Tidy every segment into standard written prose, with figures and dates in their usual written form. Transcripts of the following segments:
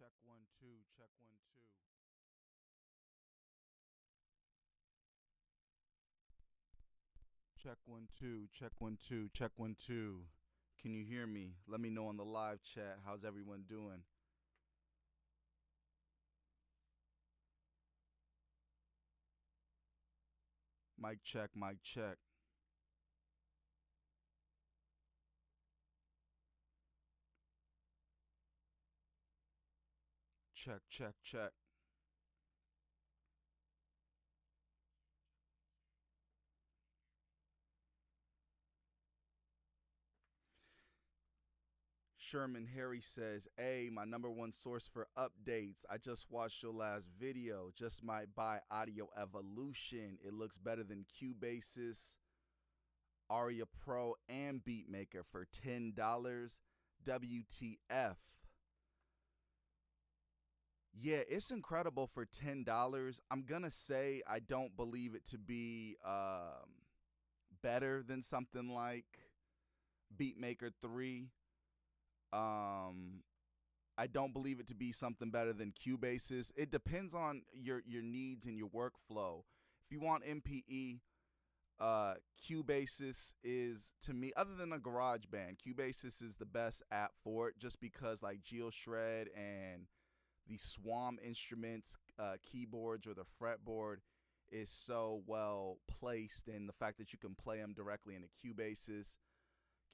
Check 1 2. Check 1 2. Check 1 2. Check 1 2. Check 1 2. Can you hear me? Let me know on the live chat. How's everyone doing? Mic check. Mic check. Check. Check. Check. Sherman Harry says, "Hey, my number one source for updates. I just watched your last video. Just might buy Audio Evolution. It looks better than Cubasis, Aria Pro, and Beatmaker for $10. WTF?" Yeah, it's incredible for $10. I'm gonna say I don't believe it to be better than something like Beatmaker 3. I don't believe it to be something better than Cubasis. It depends on your needs and your workflow. If you want MPE, Cubasis is, to me, other than a GarageBand, Cubasis is the best app for it, just because like GeoShred and the Swam Instruments keyboards or the fretboard is so well placed, and the fact that you can play them directly into Cubasis.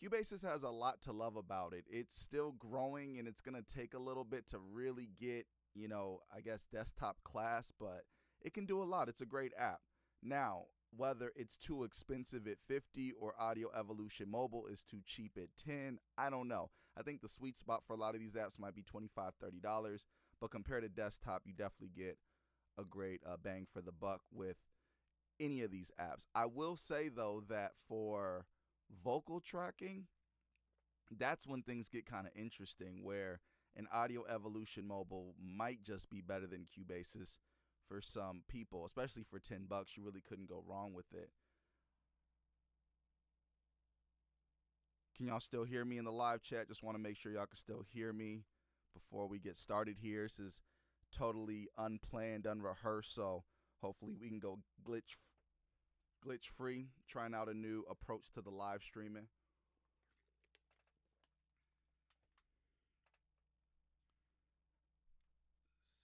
Cubasis has a lot to love about it. It's still growing, and it's going to take a little bit to really get, I guess, desktop class, but it can do a lot. It's a great app. Now, whether it's too expensive at 50 or Audio Evolution Mobile is too cheap at 10, I don't know. I think the sweet spot for a lot of these apps might be $25, $30, but compared to desktop, you definitely get a great bang for the buck with any of these apps. I will say, though, that for vocal tracking, that's when things get kind of interesting, where an Audio Evolution Mobile might just be better than Cubasis for some people, especially for $10. You really couldn't go wrong with it. Can y'all still hear me in the live chat? Just want to make sure y'all can still hear me before we get started here. This is totally unplanned, unrehearsed, so hopefully we can go glitch free, trying out a new approach to the live streaming.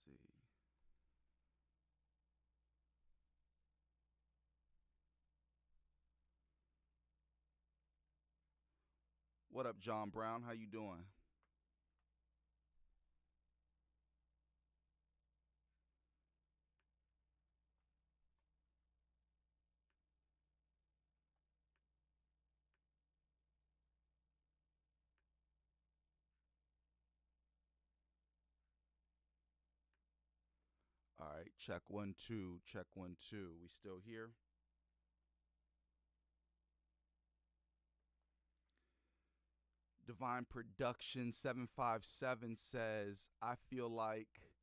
Let's see. What up, John Brown? How you doing? All right, check 1 2. Check 1 2. We still here? Divine Production 757 says, "I feel like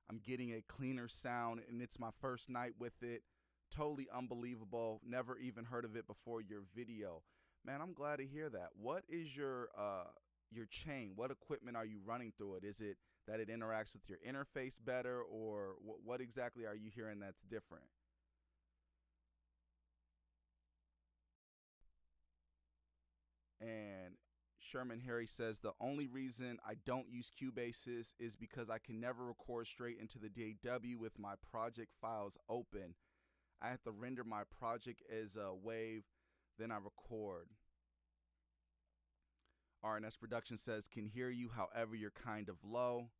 I'm getting a cleaner sound, and it's my first night with it. Totally unbelievable. Never even heard of it before your video." Man, I'm glad to hear that. What is your chain? What equipment are you running through it? Is it that it interacts with your interface better, or what exactly are you hearing that's different? And Sherman Harry says, "The only reason I don't use Cubasis is because I can never record straight into the DAW with my project files open. I have to render my project as a wave, then I record." RNS Production says, "Can hear you, however you're kind of low."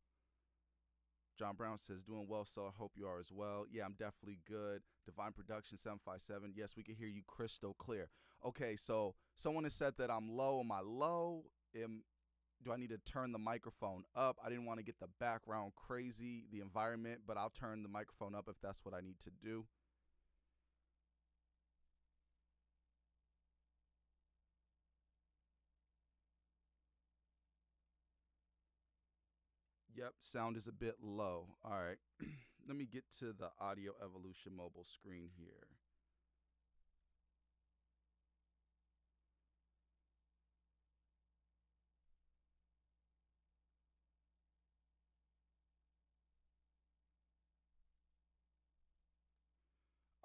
John Brown says, "Doing well, so I hope you are as well." Yeah, I'm definitely good. Divine Production 757. Yes, we can hear you crystal clear. Okay, so someone has said that I'm low. Am I low? Do I need to turn the microphone up? I didn't want to get the background crazy, the environment, but I'll turn the microphone up if that's what I need to do. Yep, sound is a bit low. All right, let me get to the Audio Evolution mobile screen here.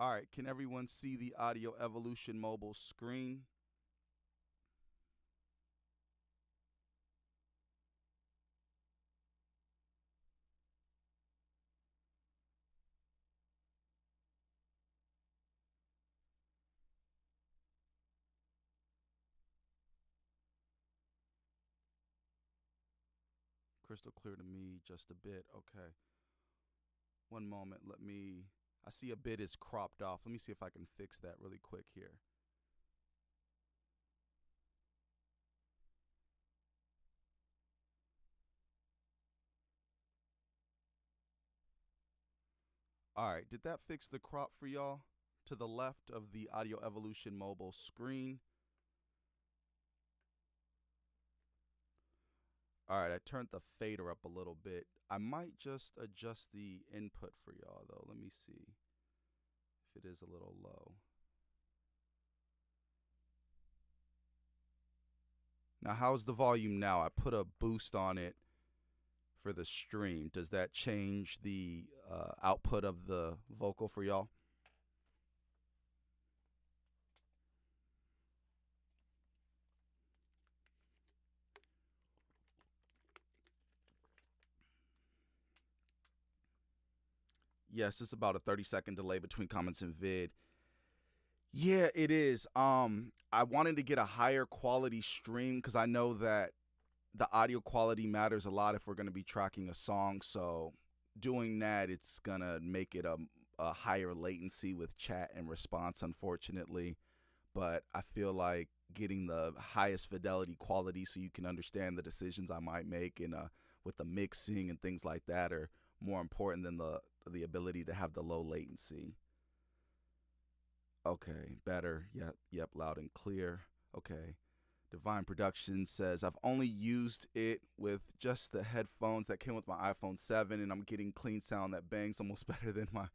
All right, can everyone see the Audio Evolution mobile screen? Crystal clear to me, just a bit. Okay. One moment. I see a bit is cropped off. Let me see if I can fix that really quick here. All right. Did that fix the crop for y'all? To the left of the Audio Evolution mobile screen. All right. I turned the fader up a little bit. I might just adjust the input for y'all, though. Let me see if it is a little low. Now, how's the volume now? I put a boost on it for the stream. Does that change the output of the vocal for y'all? Yes, it's about a 30-second delay between comments and vid. Yeah, it is. I wanted to get a higher quality stream because I know that the audio quality matters a lot if we're going to be tracking a song. So doing that, it's going to make it a higher latency with chat and response, unfortunately. But I feel like getting the highest fidelity quality so you can understand the decisions I might make and with the mixing and things like that are more important than the ability to have the low latency. Okay, better. Yep, loud and clear. Okay. Divine Productions says, I've only used it with just the headphones that came with my iPhone 7, and I'm getting clean sound that bangs almost better than my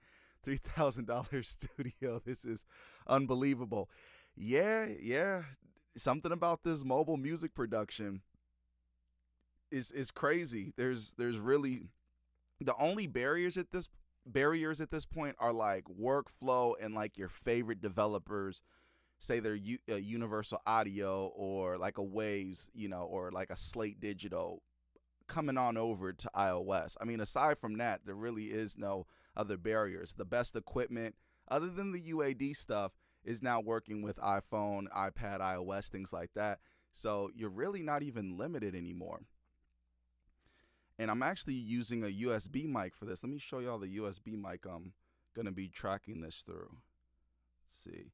$3,000 studio. This is unbelievable. Yeah. Something about this mobile music production is crazy. There's really the only barriers at this point are like workflow and like your favorite developers, say they're Universal Audio or like a Waves, or like a Slate Digital, coming on over to iOS. I mean, aside from that, there really is no other barriers. The best equipment, other than the UAD stuff, is now working with iPhone, iPad, iOS, things like that. So you're really not even limited anymore. And I'm actually using a USB mic for this. Let me show y'all the USB mic I'm going to be tracking this through. Let's see.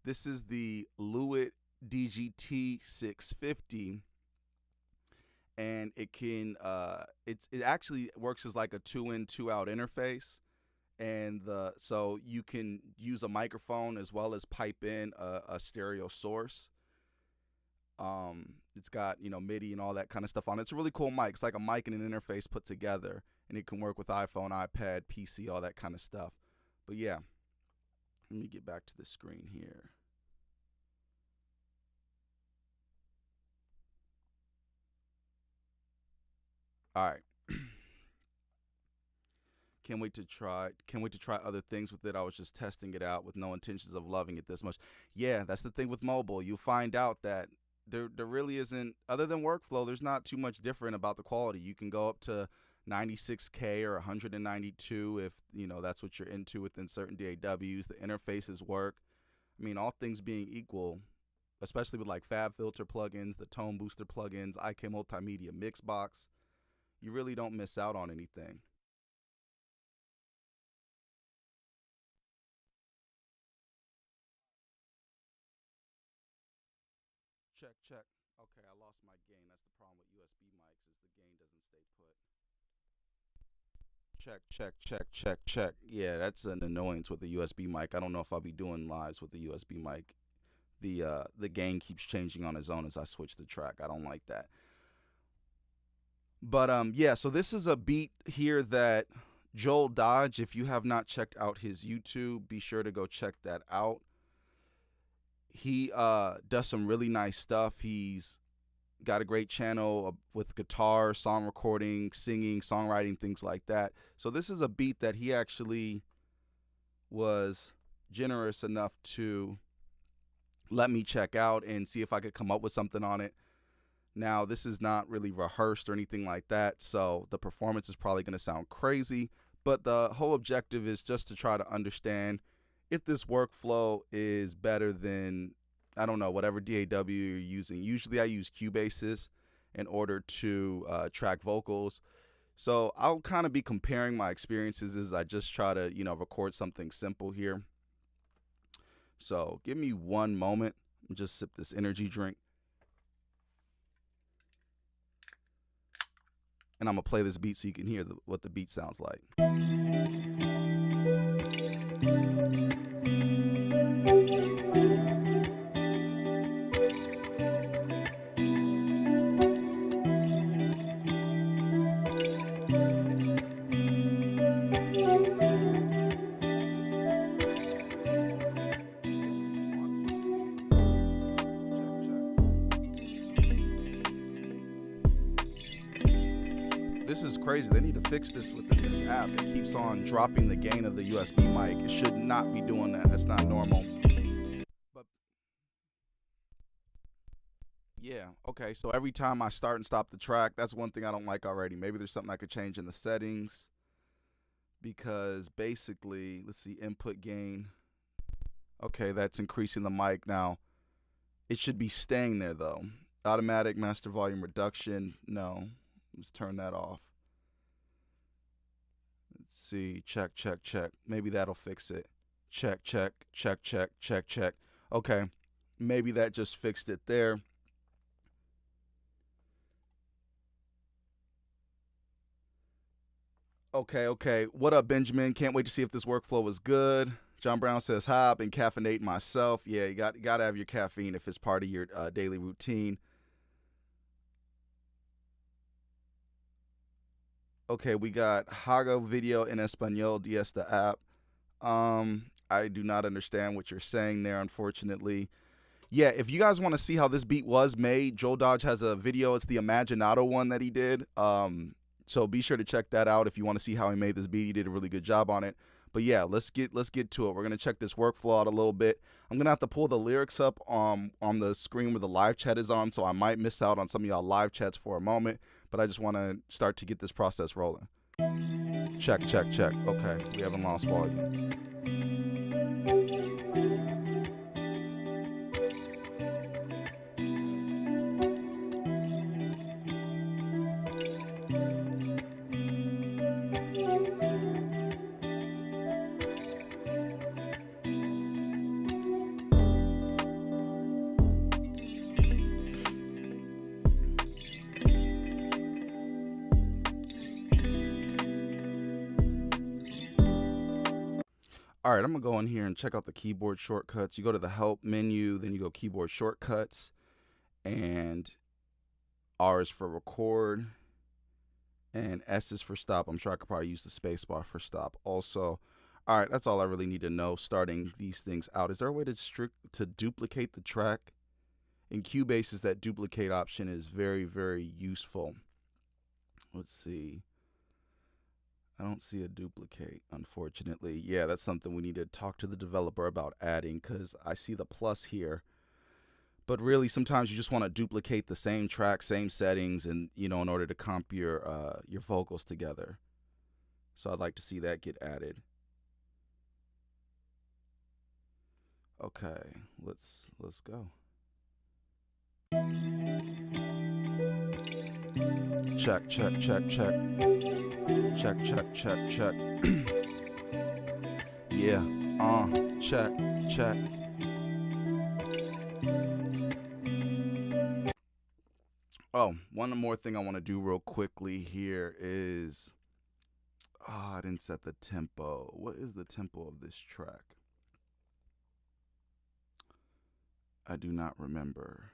This is the Lewitt DGT 650, and it can it actually works as like a 2-in 2-out interface, and so you can use a microphone as well as pipe in a stereo source. It's got MIDI and all that kind of stuff on it. It's a really cool mic. It's like a mic and an interface put together, and it can work with iPhone, iPad, PC, all that kind of stuff. But yeah, let me get back to the screen here. All right. Can't wait to try other things with it. I was just testing it out with no intentions of loving it this much. Yeah, that's the thing with mobile. You'll find out that there really isn't, other than workflow, there's not too much different about the quality. You can go up to 96K or 192 if that's what you're into within certain DAWs. The interfaces work. I mean, all things being equal, especially with like Fab Filter plugins, the Tone Booster plugins, IK Multimedia Mixbox, you really don't miss out on anything. Check. Okay, I lost my gain. That's the problem with USB mics, is the gain doesn't stay put. Check. Yeah, that's an annoyance with the USB mic. I don't know if I'll be doing lives with the USB mic. The gain keeps changing on its own as I switch the track. I don't like that. But yeah, so this is a beat here that Joel Dodge, if you have not checked out his YouTube, be sure to go check that out. He does some really nice stuff. He's got a great channel with guitar, song recording, singing, songwriting, things like that. So this is a beat that he actually was generous enough to let me check out and see if I could come up with something on it. Now, this is not really rehearsed or anything like that, so the performance is probably going to sound crazy, but the whole objective is just to try to understand if this workflow is better than, I don't know, whatever DAW you're using. Usually I use Cubase's in order to track vocals. So I'll kind of be comparing my experiences as I just try to, record something simple here. So give me one moment. Just sip this energy drink. And I'm going to play this beat so you can hear what the beat sounds like. This is crazy. They need to fix this within this app. It keeps on dropping the gain of the USB mic. It should not be doing that. That's not normal. But yeah, okay. So every time I start and stop the track, that's one thing I don't like already. Maybe there's something I could change in the settings, because basically, let's see, input gain. Okay, that's increasing the mic now. It should be staying there though. Automatic master volume reduction, no. Let's turn that off. Let's see. Check, check, check. Maybe that'll fix it. Check, check, check, check, check, check. Okay. Maybe that just fixed it there. Okay. What up, Benjamin? Can't wait to see if this workflow is good. John Brown says, hi, I've been caffeinating myself. Yeah, you got to have your caffeine if it's part of your daily routine. Okay, we got Hago Video en Español, DS the app. I do not understand what you're saying there, unfortunately. Yeah, if you guys want to see how this beat was made, Joel Dodge has a video. It's the Imaginato one that he did. So be sure to check that out if you want to see how he made this beat. He did a really good job on it. But yeah, let's get to it. We're gonna check this workflow out a little bit. I'm gonna have to pull the lyrics up on the screen where the live chat is on, so I might miss out on some of y'all live chats for a moment. But I just want to start to get this process rolling. Check, check, check. Okay, we haven't lost volume. All right, I'm going to go in here and check out the keyboard shortcuts. You go to the help menu, then you go keyboard shortcuts, and R is for record, and S is for stop. I'm sure I could probably use the space bar for stop also. All right, that's all I really need to know starting these things out. Is there a way to duplicate the track? In Cubase's, that duplicate option is very, very useful. Let's see. I don't see a duplicate, unfortunately. Yeah, that's something we need to talk to the developer about adding, because I see the plus here. But really, sometimes you just want to duplicate the same track, same settings, and in order to comp your vocals together. So I'd like to see that get added. Okay, let's go. Check, check, check, check. Check, check, check, check. Yeah, check, check. Oh, one more thing I want to do real quickly here is, I didn't set the tempo. What is the tempo of this track? I do not remember.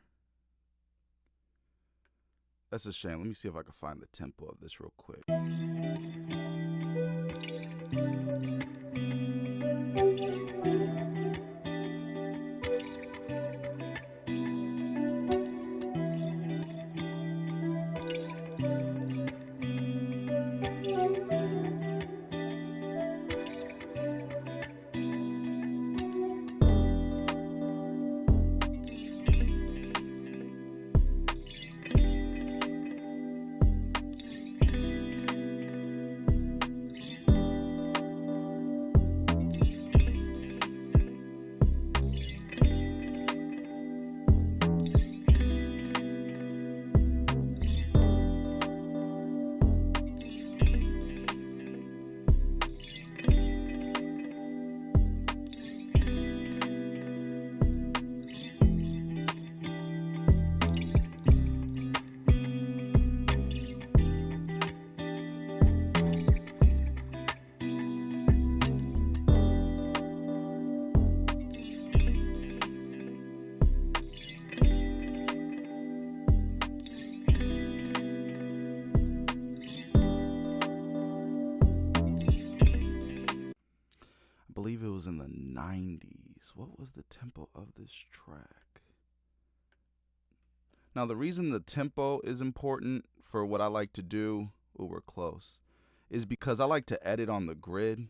That's a shame. Let me see if I can find the tempo of this real quick. believe it was in the 90s. What was the tempo of this track? Now, the reason the tempo is important for what I like to do, oh, we're close, is because I like to edit on the grid.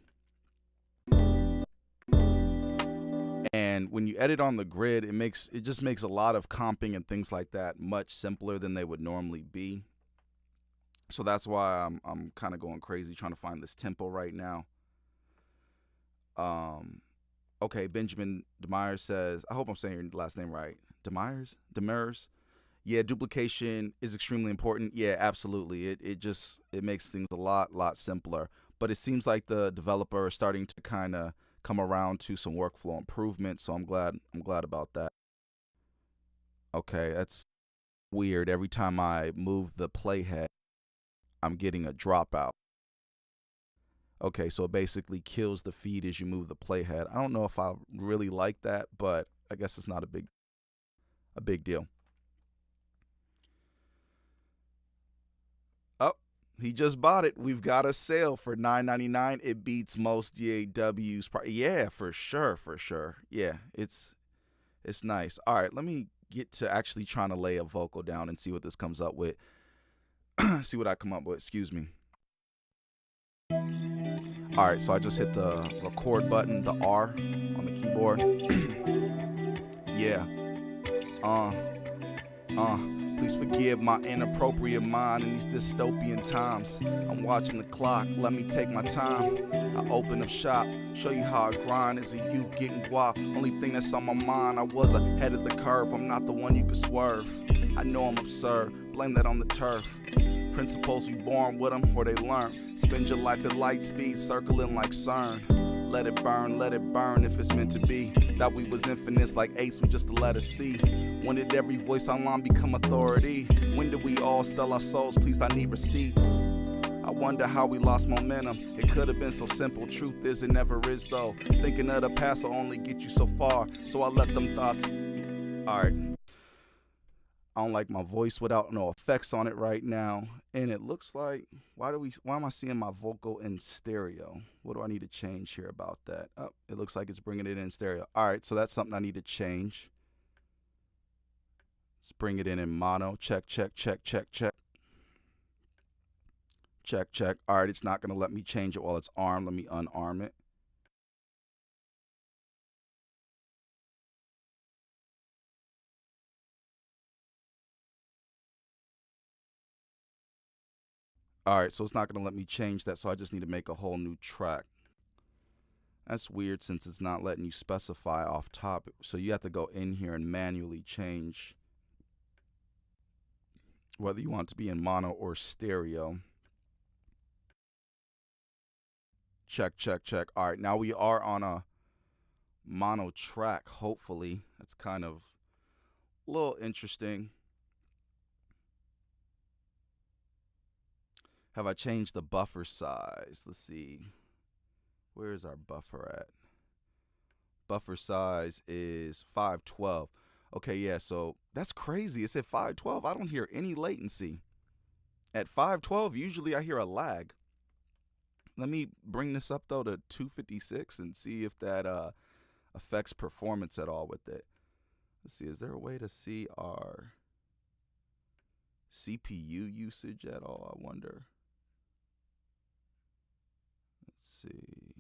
And when you edit on the grid, it just makes a lot of comping and things like that much simpler than they would normally be. So that's why I'm kind of going crazy trying to find this tempo right now. Okay, Benjamin Demers says, I hope I'm saying your last name right. Demers. Yeah, duplication is extremely important. Yeah, absolutely. It makes things a lot simpler. But it seems like the developer is starting to kind of come around to some workflow improvements. So I'm glad about that. Okay, that's weird. Every time I move the playhead, I'm getting a dropout. Okay, so it basically kills the feed as you move the playhead. I don't know if I really like that, but I guess it's not a big deal. Oh, he just bought it. We've got a sale for $9.99. It beats most DAWs. Yeah, for sure. Yeah, it's nice. All right, let me get to actually trying to lay a vocal down and see what this comes up with. See what I come up with. Excuse me. All right, so I just hit the record button, the R on the keyboard. Yeah. Please forgive my inappropriate mind in these dystopian times. I'm watching the clock, let me take my time. I open up shop, show you how I grind as a youth getting guap. Only thing that's on my mind, I was ahead of the curve. I'm not the one you could swerve. I know I'm absurd, blame that on the turf. Principles we born with them or they learn. Spend your life at light speed, circling like CERN. Let it burn if it's meant to be. That we was infinites like eights with just the letter C. When did every voice online become authority? When did we all sell our souls? Please, I need receipts. I wonder how we lost momentum. It could have been so simple. Truth is, it never is though. Thinking of the past will only get you so far. So I let them thoughts. Alright. I don't like my voice without no effects on it right now. And it looks like, why am I seeing my vocal in stereo? What do I need to change here about that? Oh, it looks like it's bringing it in stereo. All right, so that's something I need to change. Let's bring it in mono. Check. All right, it's not gonna let me change it while it's armed. Let me unarm it. All right, so it's not gonna let me change that, so I just need to make a whole new track. That's weird since it's not letting you specify off top. So you have to go in here and manually change whether you want it to be in mono or stereo. Check. All right, now we are on a mono track, hopefully. That's kind of a little interesting. Have I changed the buffer size? Let's see. Where is our buffer at? Buffer size is 512. Okay, yeah, so that's crazy. It's at 512. I don't hear any latency. At 512, usually I hear a lag. Let me bring this up, though, to 256 and see if that affects performance at all with it. Let's see, is there a way to see our CPU usage at all, I wonder? Let's see.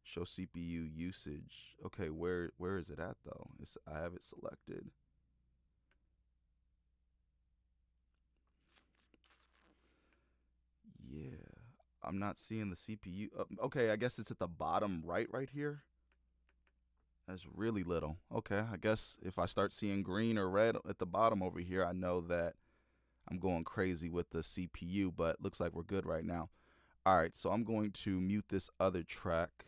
Show CPU usage. Okay, where is it at though? I have it selected. Yeah, I'm not seeing the CPU. Okay, I guess it's at the bottom right here. That's really little. Okay, I guess if I start seeing green or red at the bottom over here, I know that I'm going crazy with the CPU, but looks like we're good right now. All right, so I'm going to mute this other track.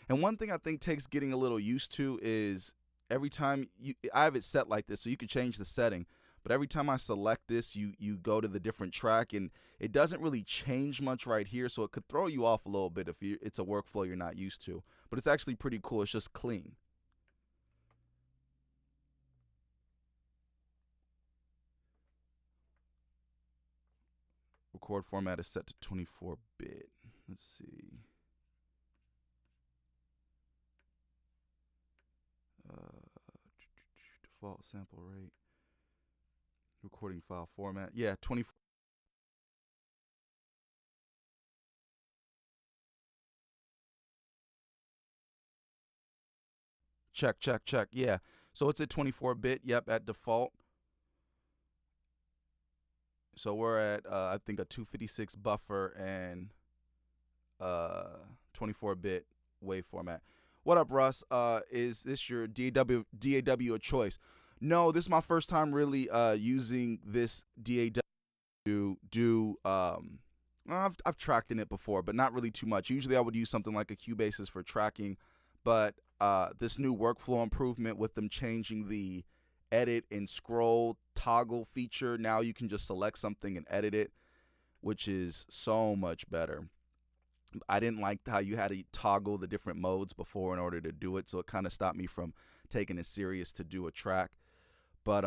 And one thing I think takes getting a little used to is every time I have it set like this, so you can change the setting. But every time I select this, you go to the different track, and it doesn't really change much right here, so it could throw you off a little bit if it's a workflow you're not used to. But it's actually pretty cool. It's just clean. record format is set to 24-bit. Let's see. Default sample rate. Recording file format. Yeah, 24. Check. Yeah. So it's at 24-bit. Yep, at default. So we're at, I think, a 256 buffer and 24-bit wave format. What up, Russ? Is this your DAW of choice? No, this is my first time really using this DAW to do. I've tracked in it before, but not really too much. Usually I would use something like a Cubasis for tracking, but this new workflow improvement with them changing the edit and scroll toggle feature, now you can just select something and edit it, which is so much better. I didn't like how you had to toggle the different modes before in order to do it, so it kind of stopped me from taking it serious to do a track. But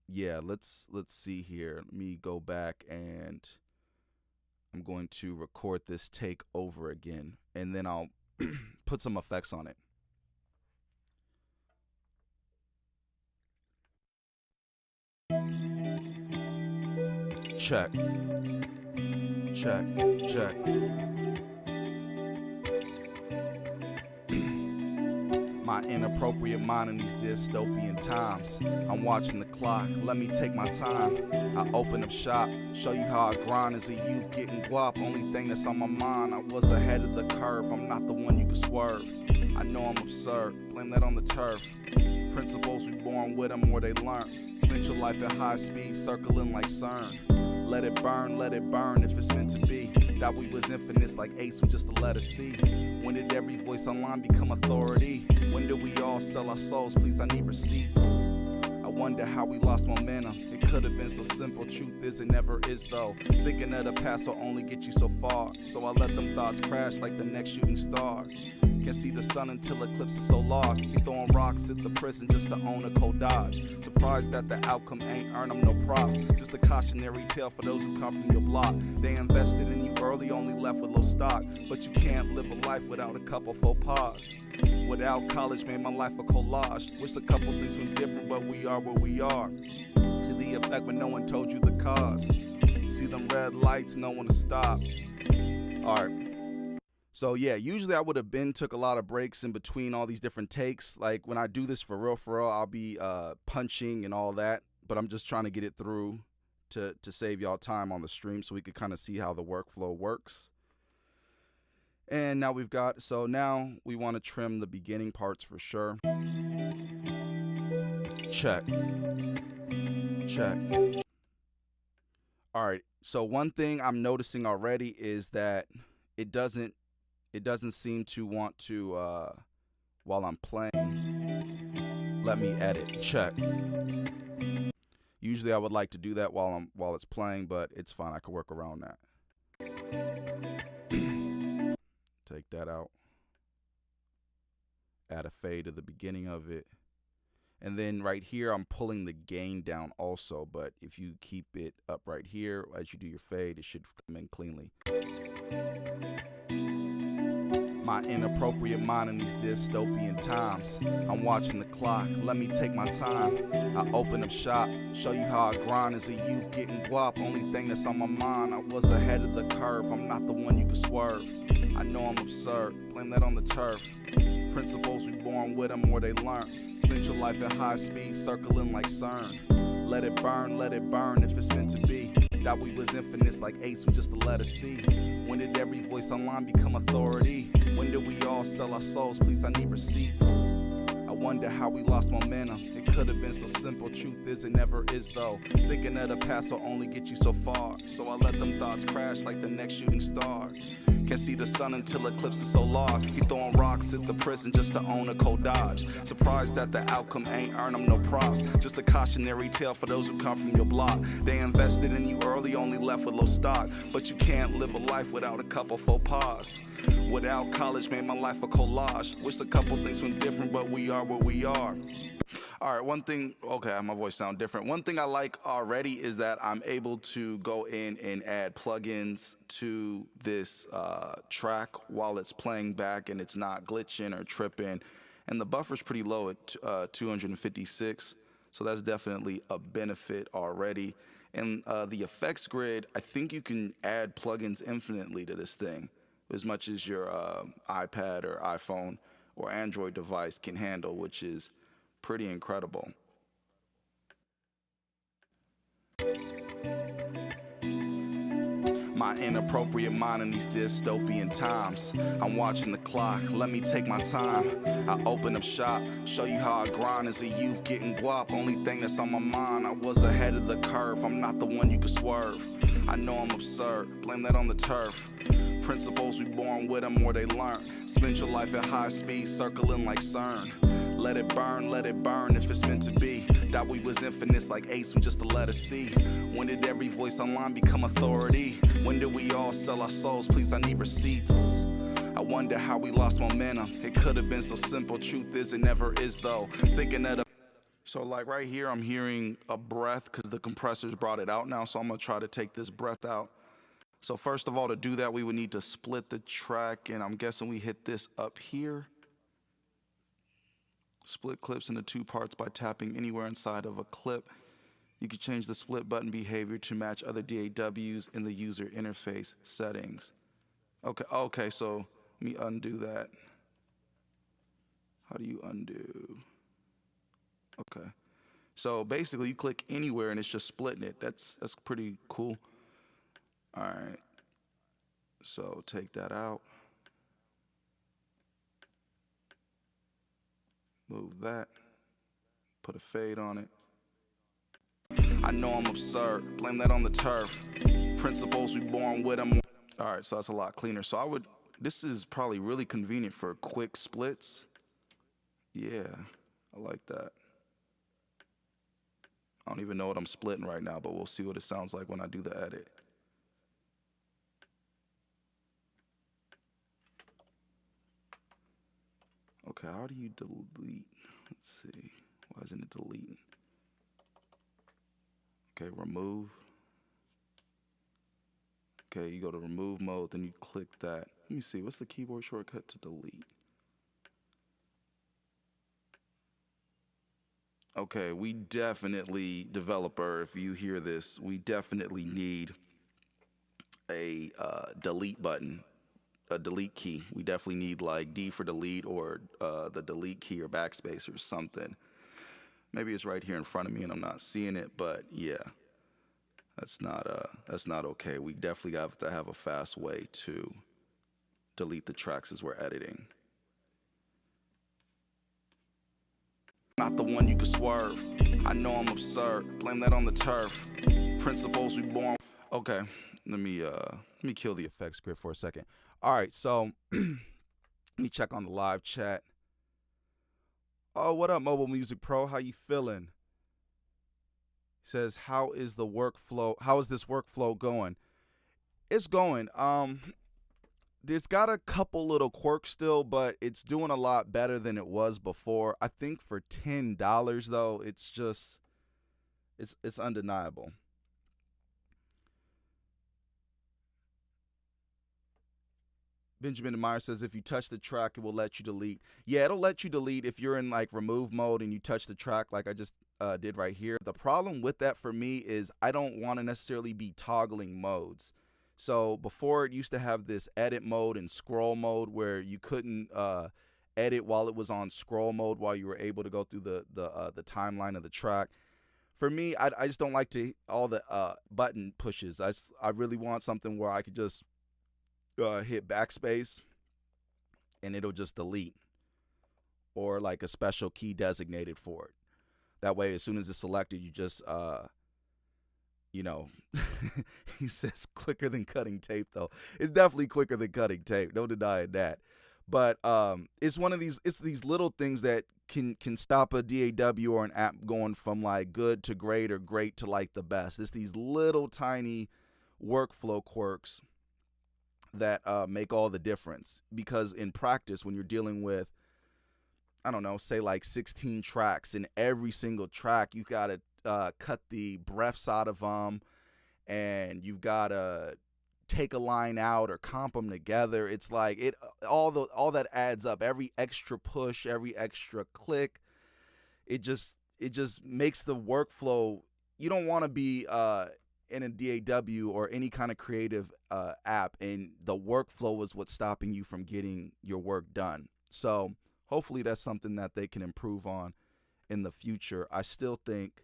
yeah, let's see here. Let me go back, and I'm going to record this take over again, and then I'll put some effects on it. Check. My inappropriate mind in these dystopian times. I'm watching the clock, let me take my time. I open up shop, show you how I grind as a youth getting guap. Only thing that's on my mind, I was ahead of the curve. I'm not the one you can swerve. I know I'm absurd, blame that on the turf. Principles we born with them or they learn. Spend your life at high speed, circling like CERN. Let it burn if it's meant to be. That we was infinite like eights with just the letter C. When did every voice online become authority? When did we all sell our souls? Please, I need receipts. I wonder how we lost momentum. It could have been so simple. Truth is, it never is though. Thinking of the past will only get you so far. So I let them thoughts crash like the next shooting star. Can't see the sun until eclipse is so large. He throwing rocks at the prison just to own a cold dodge. Surprised that the outcome ain't earn them no props. Just a cautionary tale for those who come from your block. They invested in you early, only left with low stock. But you can't live a life without a couple faux pas. Without college, made my life a collage. Wish a couple things were different, but we are where we are. See the effect when no one told you the cause. See them red lights, no one to stop. Alright. So yeah, usually I would have took a lot of breaks in between all these different takes. Like when I do this for real, I'll be punching and all that. But I'm just trying to get it through to save y'all time on the stream so we could kind of see how the workflow works. And now now we want to trim the beginning parts for sure. Check. All right, so one thing I'm noticing already is that it doesn't seem to want to, while I'm playing, let me edit. Check. Usually I would like to do that while it's playing, but it's fine. I can work around that. Take that out. Add a fade to the beginning of it. And then right here, I'm pulling the gain down also, but if you keep it up right here, as you do your fade, it should come in cleanly. My inappropriate mind in these dystopian times. I'm watching the clock, let me take my time. I open up shop, show you how I grind as a youth getting guap. Only thing that's on my mind, I was ahead of the curve. I'm not the one you can swerve. I know I'm absurd, blame that on the turf. Principles we born with them or they learn. Spend your life at high speed, circling like CERN. Let it burn if it's meant to be. That we was infinite like eights with just the letter C. When did every voice online become authority? When did we all sell our souls? Please, I need receipts. I wonder how we lost momentum. It could have been so simple. Truth is, it never is though. Thinking of the past will only get you so far. So I let them thoughts crash like the next shooting star. Can't see the sun until eclipse is so large. He throwing rocks at the prison just to own a cold dodge. Surprised that the outcome ain't earn them no props. Just a cautionary tale for those who come from your block. They invested in you early, only left with low stock. But you can't live a life without a couple faux pas. Without college, made my life a collage. Wish a couple things were different, but we are where we are. All right, one thing, okay, my voice sound different. One thing I like already is that I'm able to go in and add plugins to this track while it's playing back and it's not glitching or tripping. And the buffer's pretty low at 256, so that's definitely a benefit already. And the effects grid, I think you can add plugins infinitely to this thing, as much as your iPad or iPhone or Android device can handle, which is pretty incredible. My inappropriate mind in these dystopian times. I'm watching the clock, let me take my time. I open up shop, show you how I grind as a youth getting guap. Only thing that's on my mind, I was ahead of the curve. I'm not the one you can swerve. I know I'm absurd, blame that on the turf. Principles we born with them or they learn. Spend your life at high speed, circling like CERN. Let it burn if it's meant to be. That we was infinites like eights, we just the letter C. When did every voice online become authority? When did we all sell our souls? Please, I need receipts. I wonder how we lost momentum. It could have been so simple. Truth is, it never is though. Thinking of the so like right here, I'm hearing a breath because the compressors brought it out now. So I'm gonna try to take this breath out. So first of all, to do that, we would need to split the track, and I'm guessing we hit this up here. Split clips into two parts by tapping anywhere inside of a clip. You can change the split button behavior to match other DAWs in the user interface settings. Okay, so let me undo that. How do you undo? Okay. So basically you click anywhere and it's just splitting it. That's pretty cool. All right. So take that out. Move that. Put a fade on it. I know I'm absurd. Blame that on the turf. Principles we born with them. All right, so that's a lot cleaner. So this is probably really convenient for quick splits. Yeah, I like that. I don't even know what I'm splitting right now, but we'll see what it sounds like when I do the edit. Okay, how do you delete? Let's see. Why isn't it deleting? Okay, remove. Okay, you go to remove mode, then you click that. Let me see, what's the keyboard shortcut to delete? Okay, we definitely, developer, if you hear this, we definitely need a delete button, a delete key. We definitely need like D for delete or the delete key or backspace or something. Maybe it's right here in front of me and I'm not seeing it, but yeah, that's not okay. We definitely have to have a fast way to delete the tracks as we're editing. Not the one you can swerve. I know I'm absurd. Blame that on the turf. Principles we born. Okay, let me kill the effects grid for a second. All right, so let me check on the live chat. Oh, what up, Mobile Music Pro? How you feeling? He says, how is the workflow? How is this workflow going? It's going. It's got a couple little quirks still, but it's doing a lot better than it was before. I think for $10 though, it's undeniable. Benjamin Meyer says if you touch the track, it will let you delete. Yeah, it'll let you delete if you're in like remove mode and you touch the track like I just did right here. The problem with that for me is I don't want to necessarily be toggling modes. So before it used to have this edit mode and scroll mode where you couldn't edit while it was on scroll mode while you were able to go through the timeline of the track. For me, I just don't like to all the button pushes. I really want something where I could just hit backspace and it'll just delete, or like a special key designated for it. That way, as soon as it's selected, you just he says quicker than cutting tape though. It's definitely quicker than cutting tape, no denying that. But it's these little things that can stop a DAW or an app going from like good to great or great to like the best. It's these little tiny workflow quirks that make all the difference, because in practice when you're dealing with I don't know, say like 16 tracks, and every single track you gotta cut the breaths out of them, and you gotta take a line out or comp them together. It's like it all that adds up. Every extra push, every extra click, it just makes the workflow. You don't want to be in a DAW or any kind of creative app, and the workflow is what's stopping you from getting your work done. So hopefully that's something that they can improve on in the future. I still think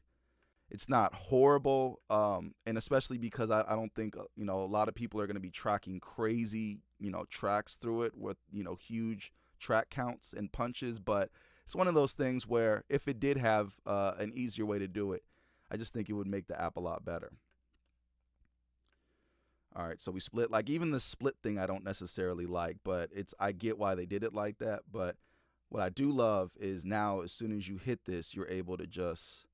it's not horrible, and especially because I don't think a lot of people are going to be tracking crazy tracks through it with huge track counts and punches. But it's one of those things where if it did have an easier way to do it, I just think it would make the app a lot better. All right, so we split. Like even the split thing I don't necessarily like, but I get why they did it like that. But what I do love is now as soon as you hit this, you're able to just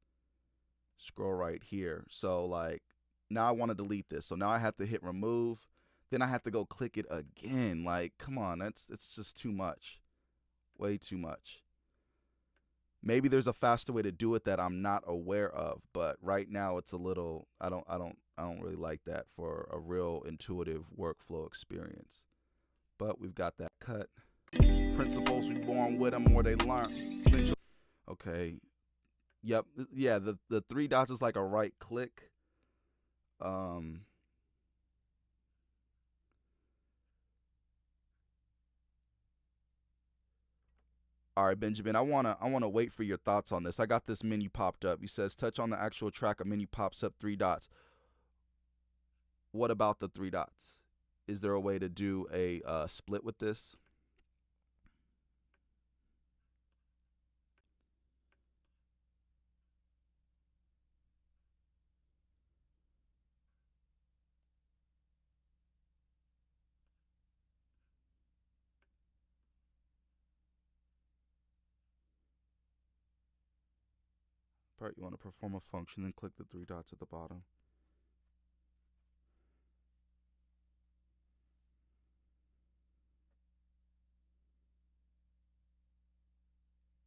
scroll right here. So like now I want to delete this. So now I have to hit remove. Then I have to go click it again. Like, come on, it's just too much. Way too much. Maybe there's a faster way to do it that I'm not aware of, but right now it's a little I don't really like that for a real intuitive workflow experience. But we've got that cut. Principles we born with them or they learn. Okay. Yep. Yeah, the three dots is like a right click. All right, Benjamin, I wanna wait for your thoughts on this. I got this menu popped up. He says touch on the actual track, a menu pops up, three dots. What about the three dots? Is there a way to do a split with this? Part you want to perform a function, then click the three dots at the bottom.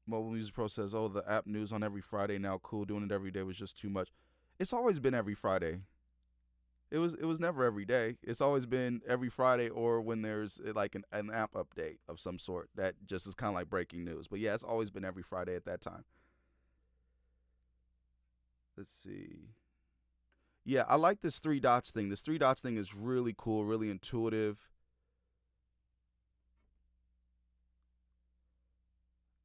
Mobile Music Pro says, "Oh, the app news on every Friday now. Cool, doing it every day was just too much." It's always been every Friday. It was never every day. It's always been every Friday or when there's like an app update of some sort that just is kind of like breaking news. But yeah, it's always been every Friday at that time. Let's see. Yeah, I like this three dots thing. This three dots thing is really cool, really intuitive.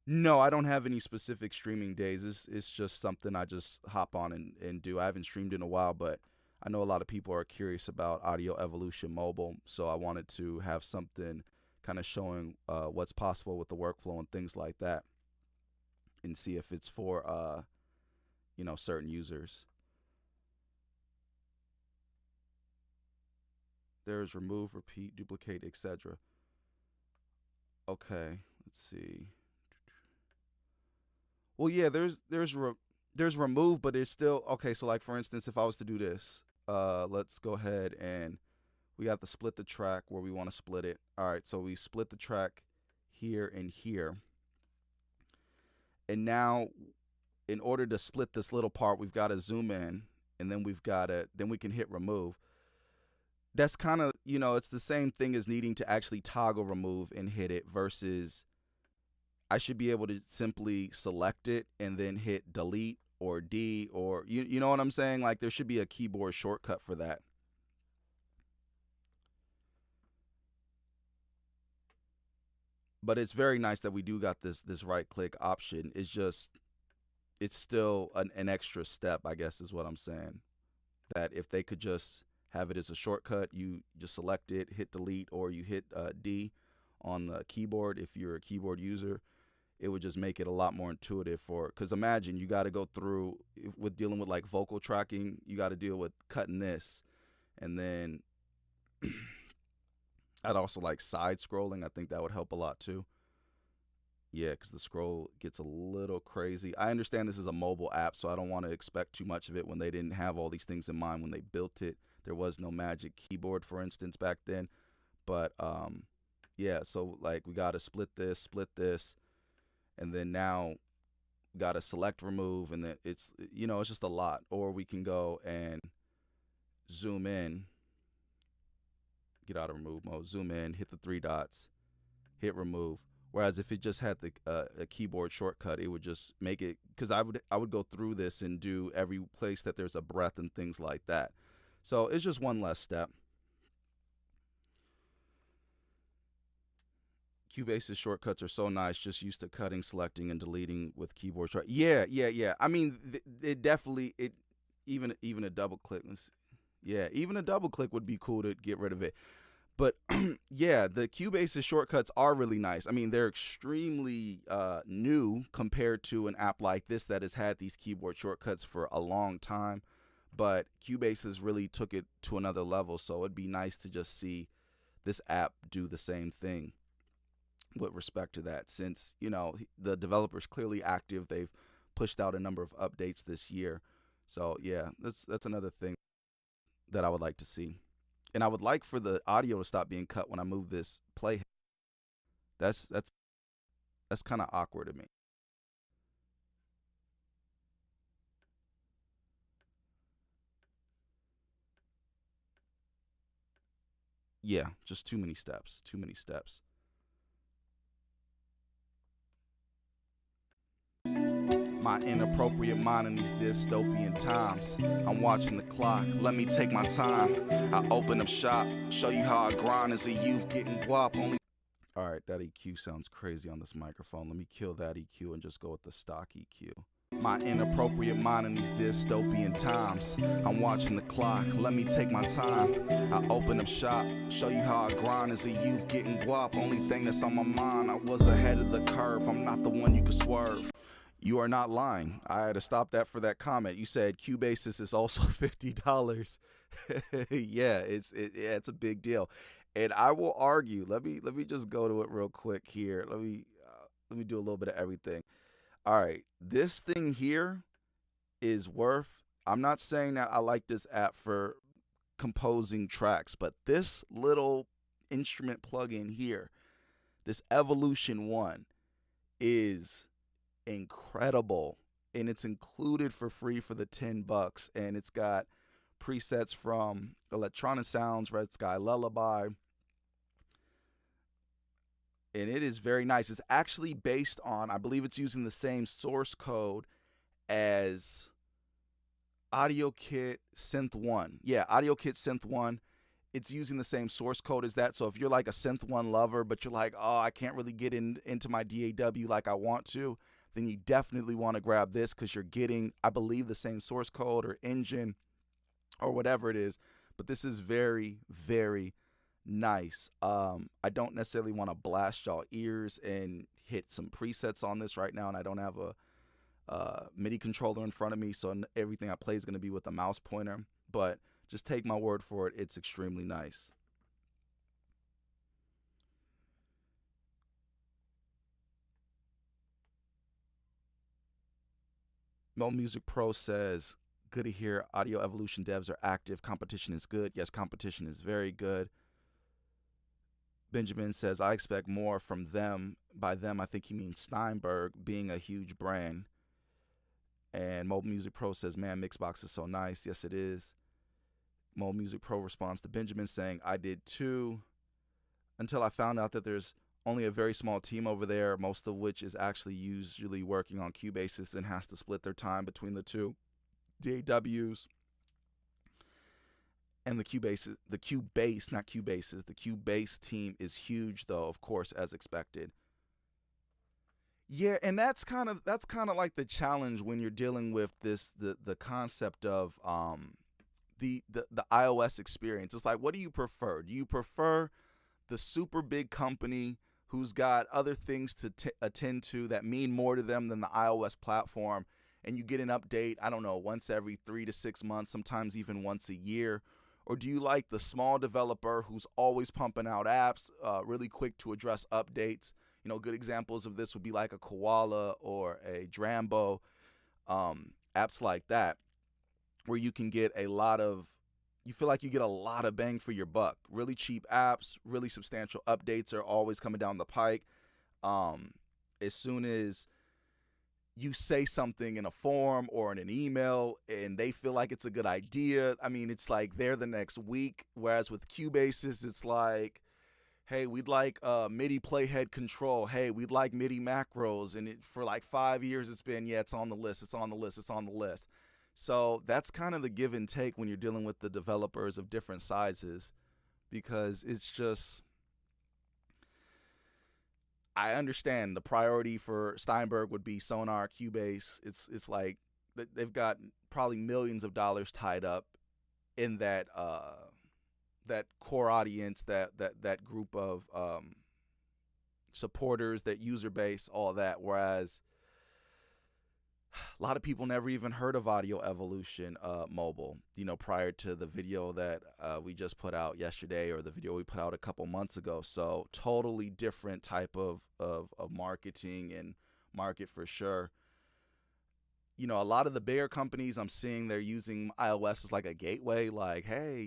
No, I don't have any specific streaming days. It's just something I just hop on and do. I haven't streamed in a while, but I know a lot of people are curious about Audio Evolution Mobile, so I wanted to have something kind of showing what's possible with the workflow and things like that, and see if it's for certain users. There's remove, repeat, duplicate, etc. Okay, let's see. Well, yeah, there's remove, but it's still okay. So, like for instance, if I was to do this, let's go ahead and we got to split the track where we want to split it. All right, so we split the track here and here, and now in order to split this little part, we've got to zoom in, and then then we can hit remove. That's kind of it's the same thing as needing to actually toggle remove and hit it versus I should be able to simply select it and then hit delete or D or you know what I'm saying? Like there should be a keyboard shortcut for that. But it's very nice that we do got this right click option. It's still an extra step, I guess is what I'm saying. That if they could just have it as a shortcut, you just select it, hit delete, or you hit D on the keyboard if you're a keyboard user, it would just make it a lot more intuitive because imagine you got to go through with dealing with like vocal tracking, you got to deal with cutting this, and then I'd also like side scrolling. I think that would help a lot too. Yeah, because the scroll gets a little crazy. I understand this is a mobile app, so I don't want to expect too much of it when they didn't have all these things in mind when they built it. There was no magic keyboard, for instance, back then. But yeah, so like we got to split this, and then now got to select remove, and then it's just a lot. Or we can go and zoom in, get out of remove mode, zoom in, hit the three dots, hit remove. Whereas if it just had a keyboard shortcut, it would just make it, because I would go through this and do every place that there's a breath and things like that. So it's just one less step. Cubase's shortcuts are so nice, just used to cutting, selecting, and deleting with keyboard short. Yeah, yeah, yeah. I mean, it definitely even a double click. Yeah, even a double click would be cool to get rid of it. But yeah, the Cubase's shortcuts are really nice. I mean, they're extremely new compared to an app like this that has had these keyboard shortcuts for a long time. But Cubase has really took it to another level. So it'd be nice to just see this app do the same thing with respect to that, since the developer's clearly active. They've pushed out a number of updates this year. So yeah, that's another thing that I would like to see. And I would like for the audio to stop being cut when I move this play. That's kind of awkward to me. Yeah, just too many steps. Too many steps. My inappropriate mind in these dystopian times. I'm watching the clock, let me take my time. I open up shop, show you how I grind as a youth getting guap. All right, that EQ sounds crazy on this microphone. Let me kill that EQ and just go with the stock EQ. My inappropriate mind in these dystopian times. I'm watching the clock, let me take my time. I open up shop, show you how I grind as a youth getting guap. Only thing that's on my mind, I was ahead of the curve. I'm not the one you could swerve. You are not lying. I had to stop that for that comment. You said Cubasis is also $50. Yeah, it's a big deal. And I will argue. Let me just go to it real quick here. Let me do a little bit of everything. All right, this thing here is worth. I'm not saying that I like this app for composing tracks, but this little instrument plugin here, this Evolution One, is incredible, and it's included for free for the $10, and it's got presets from Electronic Sounds, Red Sky Lullaby, and it is very nice. It's actually based on, I believe it's using the same source code as Audio Kit Synth 1. Yeah, Audio Kit Synth 1. It's using the same source code as that. So if you're like a Synth 1 lover, but you're like, oh, I can't really get into my DAW like I want to, then you definitely want to grab this, because you're getting, I believe, the same source code or engine or whatever it is. But this is very, very nice. I don't necessarily want to blast y'all ears and hit some presets on this right now, and I don't have a MIDI controller in front of me, so everything I play is going to be with a mouse pointer. But just take my word for it, it's extremely nice. Mo Music Pro says, good to hear. Audio Evolution devs are active. Competition is good. Yes, competition is very good. Benjamin says, I expect more from them. By them, I think he means Steinberg, being a huge brand. And Mobile Music Pro says, man, Mixbox is so nice. Yes, it is. Mobile Music Pro responds to Benjamin saying, I did too, until I found out that there's only a very small team over there, most of which is actually usually working on Cubasis and has to split their time between the two DAWs. And the Cubase, not Cubasis, the Cubase team is huge, though, of course, as expected. Yeah, and that's kind of like the challenge when you're dealing with the concept of the iOS experience. It's like, what do you prefer? Do you prefer the super big company who's got other things to attend to that mean more to them than the iOS platform, and you get an update, I don't know, once every 3 to 6 months, sometimes even once a year? Or do you like the small developer who's always pumping out apps, really quick to address updates? Good examples of this would be like a Koala or a Drambo, apps like that, where you can get you feel like you get a lot of bang for your buck. Really cheap apps, really substantial updates are always coming down the pike. as soon as you say something in a forum or in an email and they feel like it's a good idea, I mean, it's like they're the next week. Whereas with Cubases, it's like, hey, we'd like MIDI playhead control. Hey, we'd like MIDI macros. And for like 5 years, it's been, yeah, it's on the list. It's on the list. It's on the list. So that's kind of the give and take when you're dealing with the developers of different sizes, because it's just, I understand the priority for Steinberg would be Sonar, Cubase. It's like they've got probably millions of dollars tied up in that core audience, that group of supporters, that user base, all that. Whereas a lot of people never even heard of Audio Evolution mobile, prior to the video that we just put out yesterday, or the video we put out a couple months ago. So totally different type of marketing and market for sure. A lot of the bigger companies I'm seeing, they're using iOS as like a gateway. Like, hey,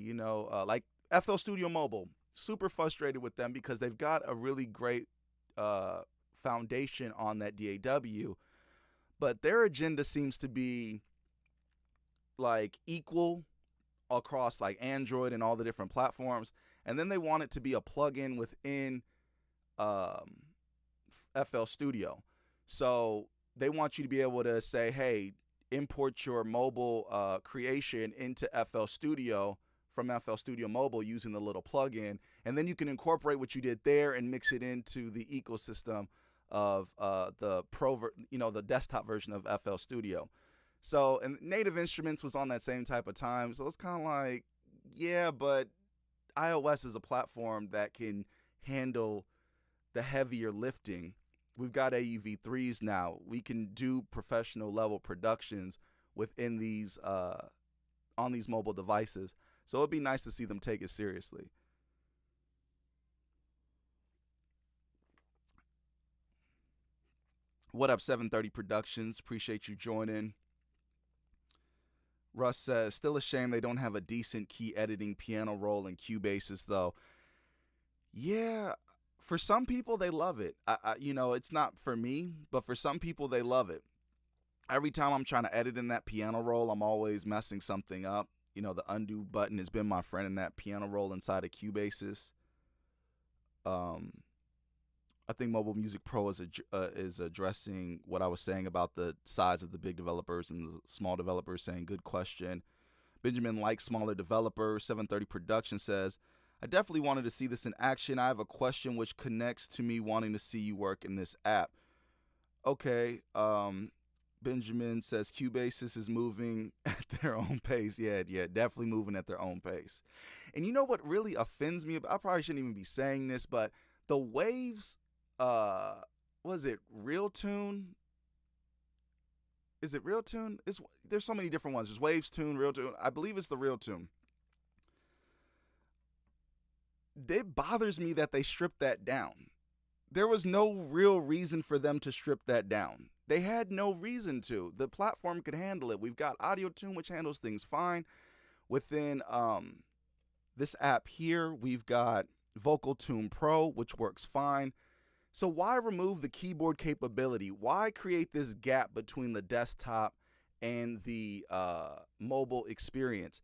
like FL Studio Mobile, super frustrated with them because they've got a really great foundation on that DAW, but their agenda seems to be like equal across like Android and all the different platforms. And then they want it to be a plugin within FL Studio. So they want you to be able to say, hey, import your mobile creation into FL Studio from FL Studio Mobile using the little plugin. And then you can incorporate what you did there and mix it into the ecosystem of the the desktop version of FL Studio. So, and Native Instruments was on that same type of time. So it's kind of like, yeah, but iOS is a platform that can handle the heavier lifting. We've got AUV3s now. We can do professional level productions within these on these mobile devices. So it'd be nice to see them take it seriously. What up, 730 Productions? Appreciate you joining. Russ says, still a shame they don't have a decent key editing piano roll in Cubases, though. Yeah, for some people, they love it. It's not for me, but for some people, they love it. Every time I'm trying to edit in that piano roll, I'm always messing something up. The undo button has been my friend in that piano roll inside of Cubases. I think Mobile Music Pro is addressing what I was saying about the size of the big developers and the small developers, saying, good question. Benjamin likes smaller developers. 730 Production says, I definitely wanted to see this in action. I have a question which connects to me wanting to see you work in this app. Okay. Benjamin says Cubasis is moving at their own pace. Yeah, definitely moving at their own pace. And you know what really offends me? I probably shouldn't even be saying this, but the Waves, was it Real Tune? Is it Real Tune? There's so many different ones. There's Waves Tune, Real Tune. I believe it's the Real Tune. It bothers me that they stripped that down. There was no real reason for them to strip that down. They had no reason to. The platform could handle it. We've got Audio Tune, which handles things fine. Within this app here, we've got Vocal Tune Pro, which works fine. So why remove the keyboard capability? Why create this gap between the desktop and the mobile experience?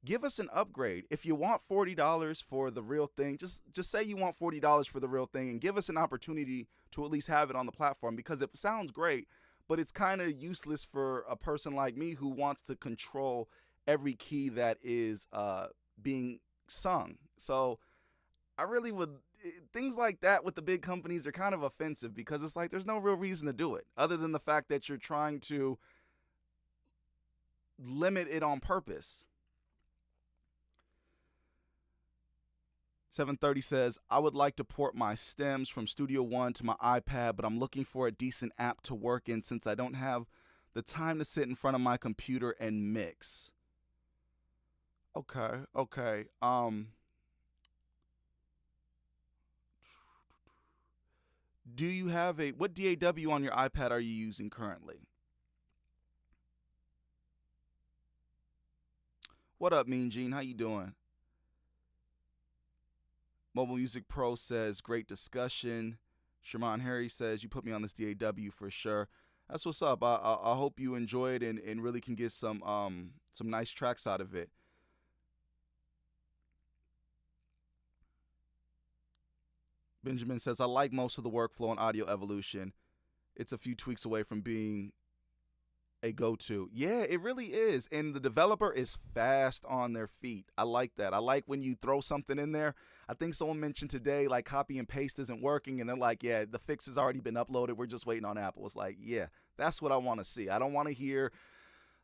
Give us an upgrade. If you want $40 for the real thing, just say you want $40 for the real thing and give us an opportunity to at least have it on the platform, because it sounds great, but it's kind of useless for a person like me who wants to control every key that is being sung. So I really would, things like that with the big companies are kind of offensive, because it's like there's no real reason to do it other than the fact that you're trying to limit it on purpose. 730 says, I would like to port my stems from Studio One to my iPad, but I'm looking for a decent app to work in since I don't have the time to sit in front of my computer and mix. Okay. Do you have what DAW on your iPad are you using currently? What up, Mean Gene? How you doing? Mobile Music Pro says, great discussion. Sherman Harry says, you put me on this DAW for sure. That's what's up. I hope you enjoy it and really can get some nice tracks out of it. Benjamin says, I like most of the workflow on Audio Evolution. It's a few tweaks away from being a go-to. Yeah, it really is. And the developer is fast on their feet. I like that. I like when you throw something in there. I think someone mentioned today, like, copy and paste isn't working. And they're like, yeah, the fix has already been uploaded. We're just waiting on Apple. It's like, yeah, that's what I want to see. I don't want to hear,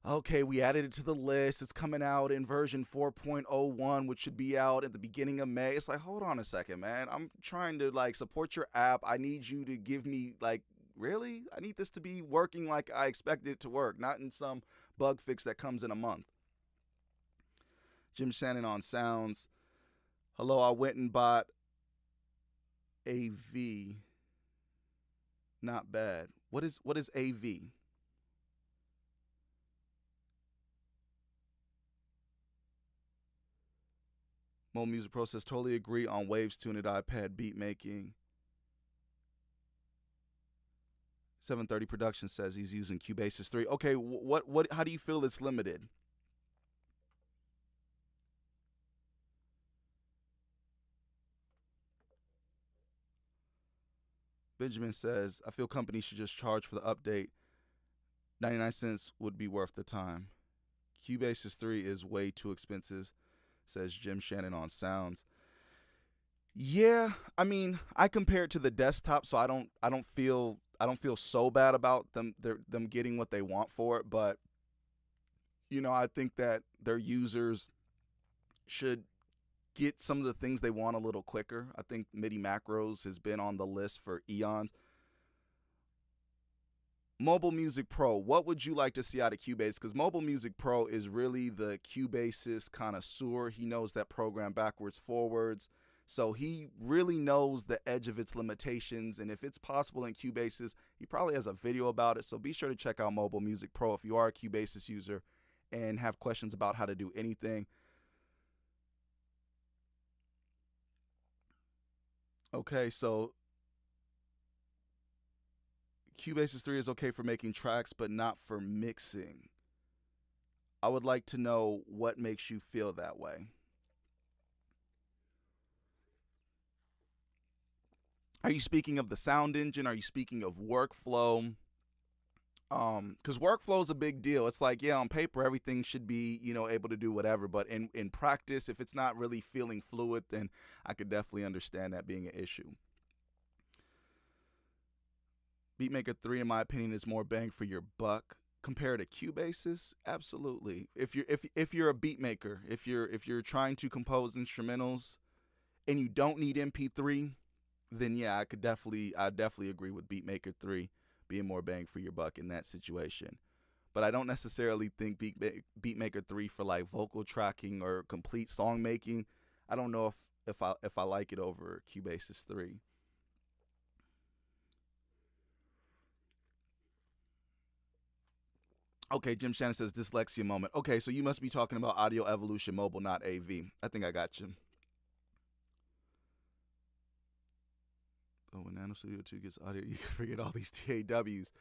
okay, we added it to the list. It's coming out in version 4.01, which should be out at the beginning of May. It's like, hold on a second, man. I'm trying to, like, support your app. I need you to give me, like, really? I need this to be working like I expected it to work, not in some bug fix that comes in a month. Jim Shannon on sounds. Hello, I went and bought AV. Not bad. What is AV? Mo Music Pro says, totally agree on Waves tuned iPad beat making. 730 Production says he's using Cubasis 3. Okay, what how do you feel it's limited? Benjamin says, I feel companies should just charge for the update. 99 cents would be worth the time. Cubasis 3 is way too expensive, says Jim Shannon on sounds. Yeah, I mean, I compare it to the desktop, so I don't feel so bad about them getting what they want for it, but you know, I think that their users should get some of the things they want a little quicker. I think MIDI macros has been on the list for eons. Mobile Music Pro, what would you like to see out of Cubase? Because Mobile Music Pro is really the Cubasis connoisseur. He knows that program backwards, forwards. So he really knows the edge of its limitations. And if it's possible in Cubasis, he probably has a video about it. So be sure to check out Mobile Music Pro if you are a Cubasis user and have questions about how to do anything. Okay, so Cubasis 3 is okay for making tracks, but not for mixing. I would like to know what makes you feel that way. Are you speaking of the sound engine? Are you speaking of workflow? Because workflow is a big deal. It's like, yeah, on paper, everything should be, you know, able to do whatever. But in practice, if it's not really feeling fluid, then I could definitely understand that being an issue. Beatmaker 3, in my opinion, is more bang for your buck compared to Cubasis. Absolutely. If you're a beatmaker, if you're trying to compose instrumentals and you don't need MP3, then yeah, I definitely agree with Beatmaker 3 being more bang for your buck in that situation. But I don't necessarily think Beatmaker 3 for like vocal tracking or complete song making. I don't know if I like it over Cubasis 3. Okay, Jim Shannon says dyslexia moment. Okay, so you must be talking about Audio Evolution Mobile, not AV. I think I got you. Oh, when Nano Studio 2 gets audio, you can forget all these DAWs.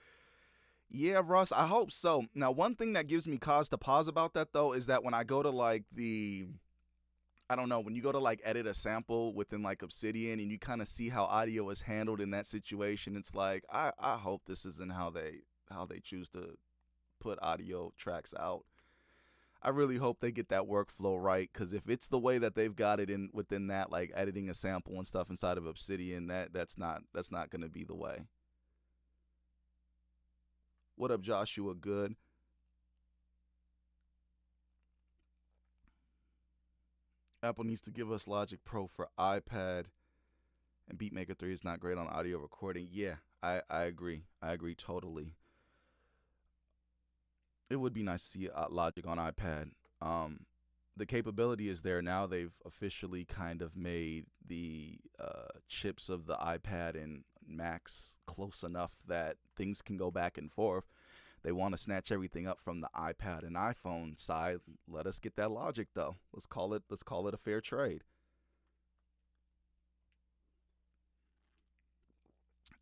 Yeah, Russ, I hope so. Now, one thing that gives me cause to pause about that, though, is that when I go to, like, I don't know, when you go to, like, edit a sample within, like, Obsidian and you kind of see how audio is handled in that situation, it's like, I hope this isn't how they choose to put audio tracks out. I really hope they get that workflow right, because if it's the way that they've got it in within that, like editing a sample and stuff inside of Obsidian, that's not going to be the way. What up, Joshua? Good. Apple needs to give us Logic Pro for iPad, and Beatmaker 3 is not great on audio recording. Yeah, I agree. I agree totally. It would be nice to see Logic on iPad. The capability is there now. They've officially kind of made the chips of the iPad and Macs close enough that things can go back and forth. They want to snatch everything up from the iPad and iPhone side. Let us get that Logic though. Let's call it a fair trade.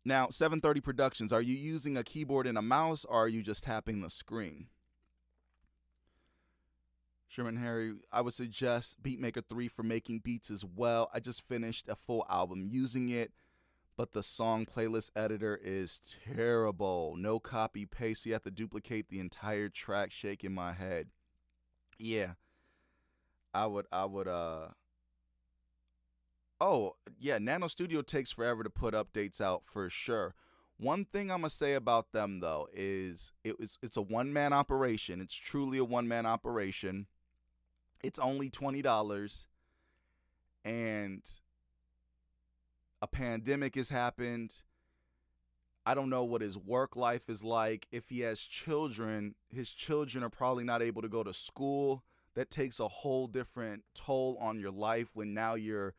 Now, 730 Productions, are you using a keyboard and a mouse, or are you just tapping the screen? Sherman Harry, I would suggest Beatmaker 3 for making beats as well. I just finished a full album using it, but the song playlist editor is terrible. No copy paste, so you have to duplicate the entire track. Shaking my head. Yeah, I would. Oh, yeah, Nano Studio takes forever to put updates out for sure. One thing I'm gonna say about them though is it's a one man operation. It's truly a one man operation. It's only $20, and a pandemic has happened. I don't know what his work life is like. If he has children, his children are probably not able to go to school. That takes a whole different toll on your life when now you're,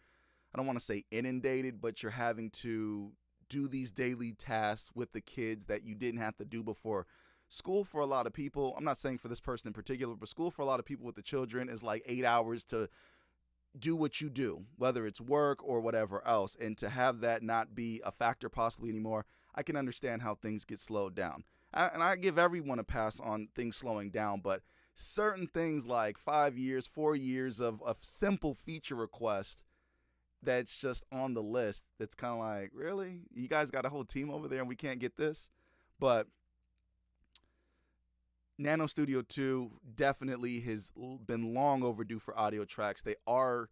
I don't want to say inundated, but you're having to do these daily tasks with the kids that you didn't have to do before. School for a lot of people, I'm not saying for this person in particular, but school for a lot of people with the children is like 8 hours to do what you do, whether it's work or whatever else. And to have that not be a factor possibly anymore, I can understand how things get slowed down. And I give everyone a pass on things slowing down, but certain things like 5 years, 4 years of simple feature request that's just on the list, that's kind of like, really? You guys got a whole team over there and we can't get this? But Nano Studio 2 definitely has been long overdue for audio tracks. They are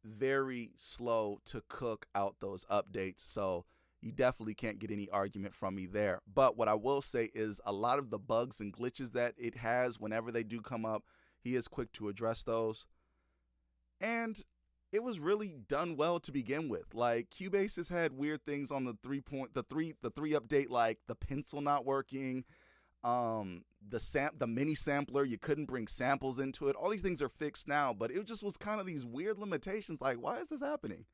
very slow to cook out those updates, so you definitely can't get any argument from me there. But what I will say is a lot of the bugs and glitches that it has, whenever they do come up, he is quick to address those. And it was really done well to begin with. Like, Cubase has had weird things on the the three update, like the pencil not working, the mini sampler, you couldn't bring samples into it. All these things are fixed now, but it just was kind of these weird limitations. Like, why is this happening?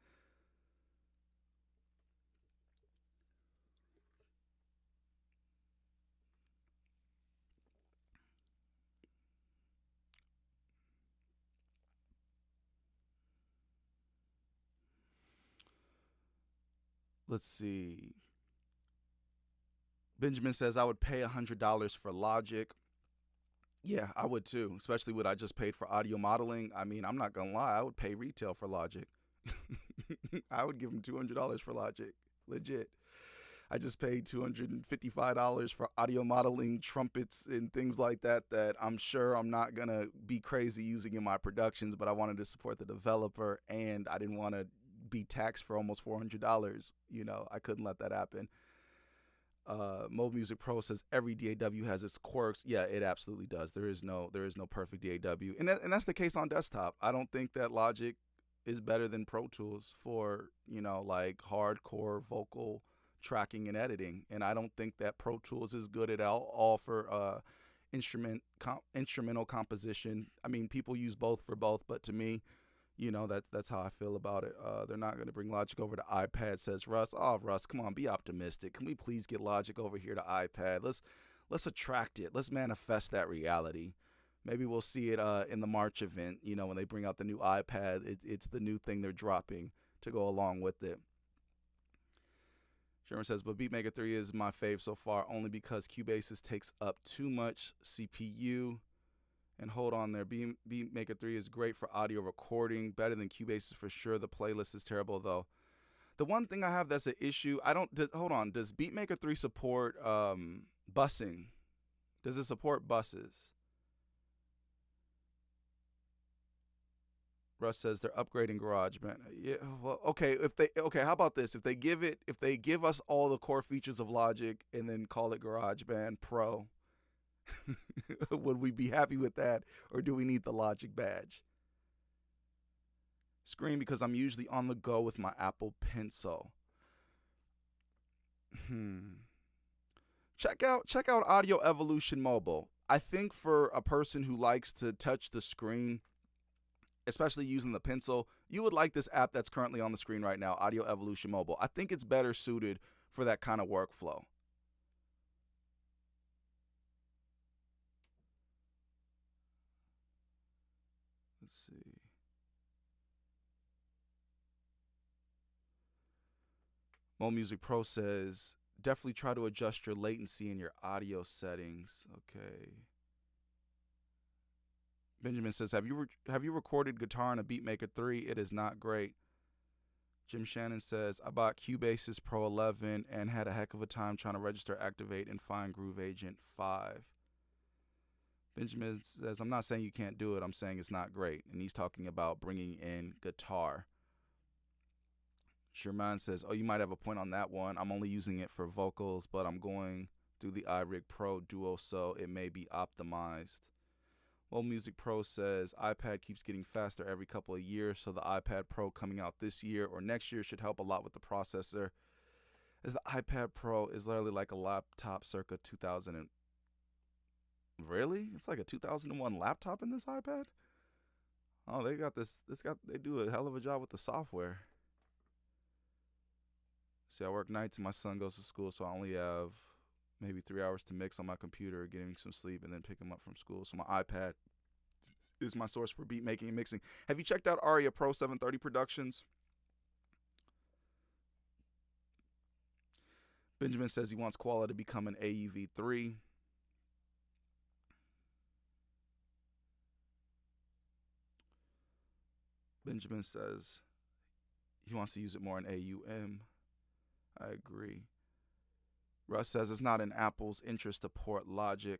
Let's see. Benjamin says I would pay $100 for Logic. Yeah, I would too, especially what I just paid for audio modeling. I mean, I'm not gonna lie, I would pay retail for Logic. I would give him $200 for Logic, legit. I just paid $255 for audio modeling, trumpets, and things like that. That I'm sure I'm not gonna be crazy using in my productions, but I wanted to support the developer, and I didn't want to be taxed for almost $400. I couldn't let that happen. Mode Music Pro says every DAW has its quirks. Yeah, it absolutely does. There is no perfect DAW, and that's the case on desktop. I don't think that Logic is better than Pro Tools for like hardcore vocal tracking and editing, and I don't think that Pro Tools is good at all for instrumental composition. I mean, people use both for both, but to me, that's how I feel about it. They're not going to bring Logic over to iPad, says Russ. Oh, Russ, come on, be optimistic. Can we please get Logic over here to iPad? Let's attract it. Let's manifest that reality. Maybe we'll see it in the March event. When they bring out the new iPad, it's the new thing they're dropping to go along with it. Sherman says, but Beatmaker 3 is my fave so far, only because Cubase takes up too much CPU. And hold on there, Beatmaker 3 is great for audio recording, better than Cubase for sure. The playlist is terrible though. The one thing I have that's an issue, hold on, does Beatmaker 3 support busing? Does it support buses? Russ says they're upgrading GarageBand. Yeah, well, okay. How about this? If they give us all the core features of Logic and then call it GarageBand Pro, would we be happy with that, or do we need the Logic badge? Screen, because I'm usually on the go with my Apple Pencil. Check out Audio Evolution Mobile. I think for a person who likes to touch the screen, especially using the pencil, you would like this app that's currently on the screen right now, Audio Evolution Mobile. I think it's better suited for that kind of workflow. Let's see. All Music Pro says, definitely try to adjust your latency in your audio settings. Okay. Benjamin says, have you recorded guitar in a Beatmaker 3? It is not great. Jim Shannon says, I bought Cubase's Pro 11 and had a heck of a time trying to register, activate, and find Groove Agent 5. Benjamin says, I'm not saying you can't do it. I'm saying it's not great. And he's talking about bringing in guitar. Sherman says, oh, you might have a point on that one. I'm only using it for vocals, but I'm going through the iRig Pro Duo, so it may be optimized. Well, Music Pro says, iPad keeps getting faster every couple of years, so the iPad Pro coming out this year or next year should help a lot with the processor, as the iPad Pro is literally like a laptop circa 2000 and... Really? It's like a 2001 laptop in this iPad? Oh, they got they do a hell of a job with the software. See, I work nights and my son goes to school, so I only have maybe 3 hours to mix on my computer, getting some sleep, and then pick him up from school. So my iPad is my source for beat making and mixing. Have you checked out Aria Pro 730 Productions? Benjamin says he wants Koala to become an AUV3. Benjamin says he wants to use it more in AUM. I agree. Russ says it's not in Apple's interest to port Logic.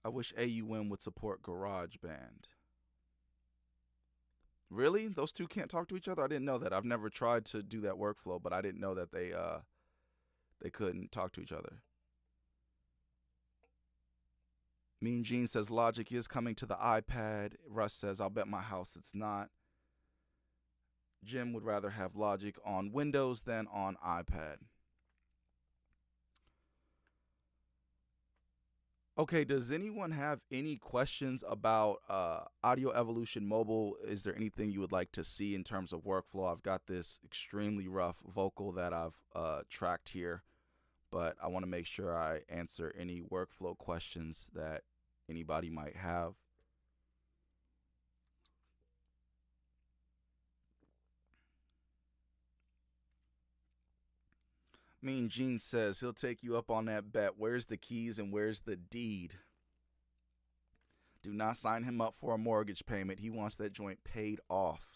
I wish AUM would support GarageBand. Really? Those two can't talk to each other? I didn't know that. I've never tried to do that workflow, but I didn't know that they couldn't talk to each other. Mean Gene says Logic is coming to the iPad. Russ says, I'll bet my house it's not. Jim would rather have Logic on Windows than on iPad. Okay, does anyone have any questions about Audio Evolution Mobile? Is there anything you would like to see in terms of workflow? I've got this extremely rough vocal that I've tracked here, but I want to make sure I answer any workflow questions that anybody might have. Mean Gene says he'll take you up on that bet. Where's the keys and where's the deed? Do not sign him up for a mortgage payment. He wants that joint paid off.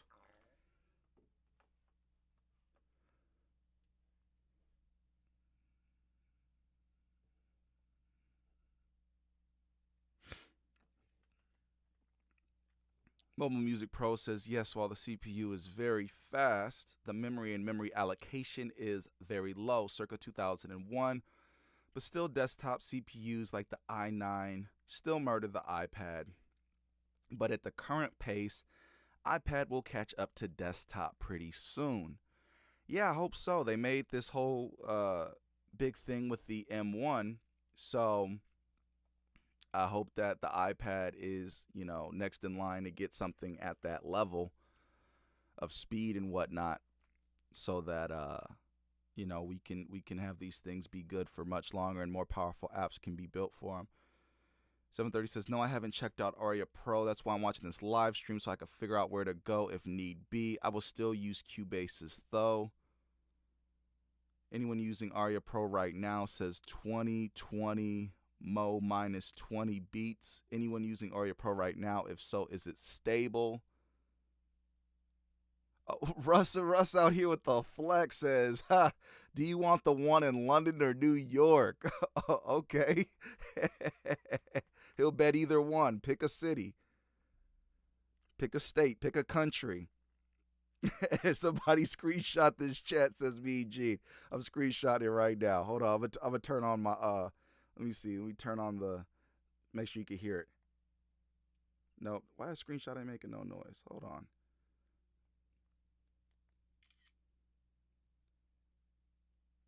Mobile Music Pro says, yes, while the CPU is very fast, the memory and memory allocation is very low, circa 2001. But still, desktop CPUs like the i9 still murder the iPad. But at the current pace, iPad will catch up to desktop pretty soon. Yeah, I hope so. They made this whole big thing with the M1, so I hope that the iPad is, next in line to get something at that level of speed and whatnot, so that we can have these things be good for much longer and more powerful apps can be built for them. 730 says, no, I haven't checked out Aria Pro. That's why I'm watching this live stream, so I can figure out where to go if need be. I will still use Cubase's though. Anyone using Aria Pro right now says 2020 Mo minus 20 beats. Anyone using Aria Pro right now? If so, is it stable? Oh, Russ out here with the flex says, ha, do you want the one in London or New York? Okay. He'll bet either one. Pick a city. Pick a state. Pick a country. Somebody screenshot this chat, says VG. I'm screenshotting it right now. Hold on. I'm going to turn on my, let me see. Let me turn on make sure you can hear it. No, why is screenshot ain't making no noise? Hold on.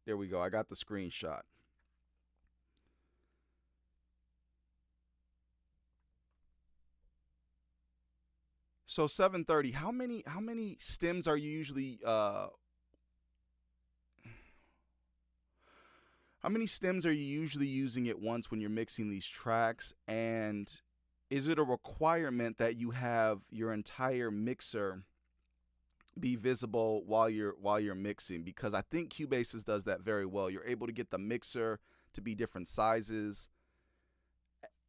There we go. I got the screenshot. So 730, how many stems are you usually how many stems are you usually using at once when you're mixing these tracks? And is it a requirement that you have your entire mixer be visible while you're mixing, because I think Cubases does that very well. You're able to get the mixer to be different sizes,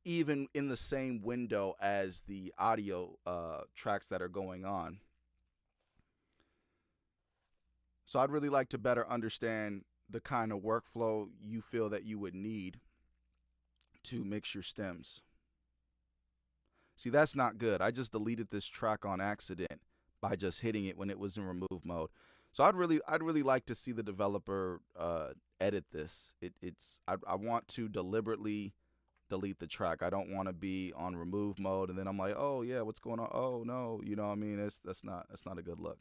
even in the same window as the audio tracks that are going on. So I'd really like to better understand the kind of workflow you feel that you would need to mix your stems. See, that's not good. I just deleted this track on accident by just hitting it when it was in remove mode. So I'd really like to see the developer edit this. I want to deliberately delete the track. I don't want to be on remove mode and then I'm like, oh yeah, what's going on? Oh no, you know what I mean? That's not a good look.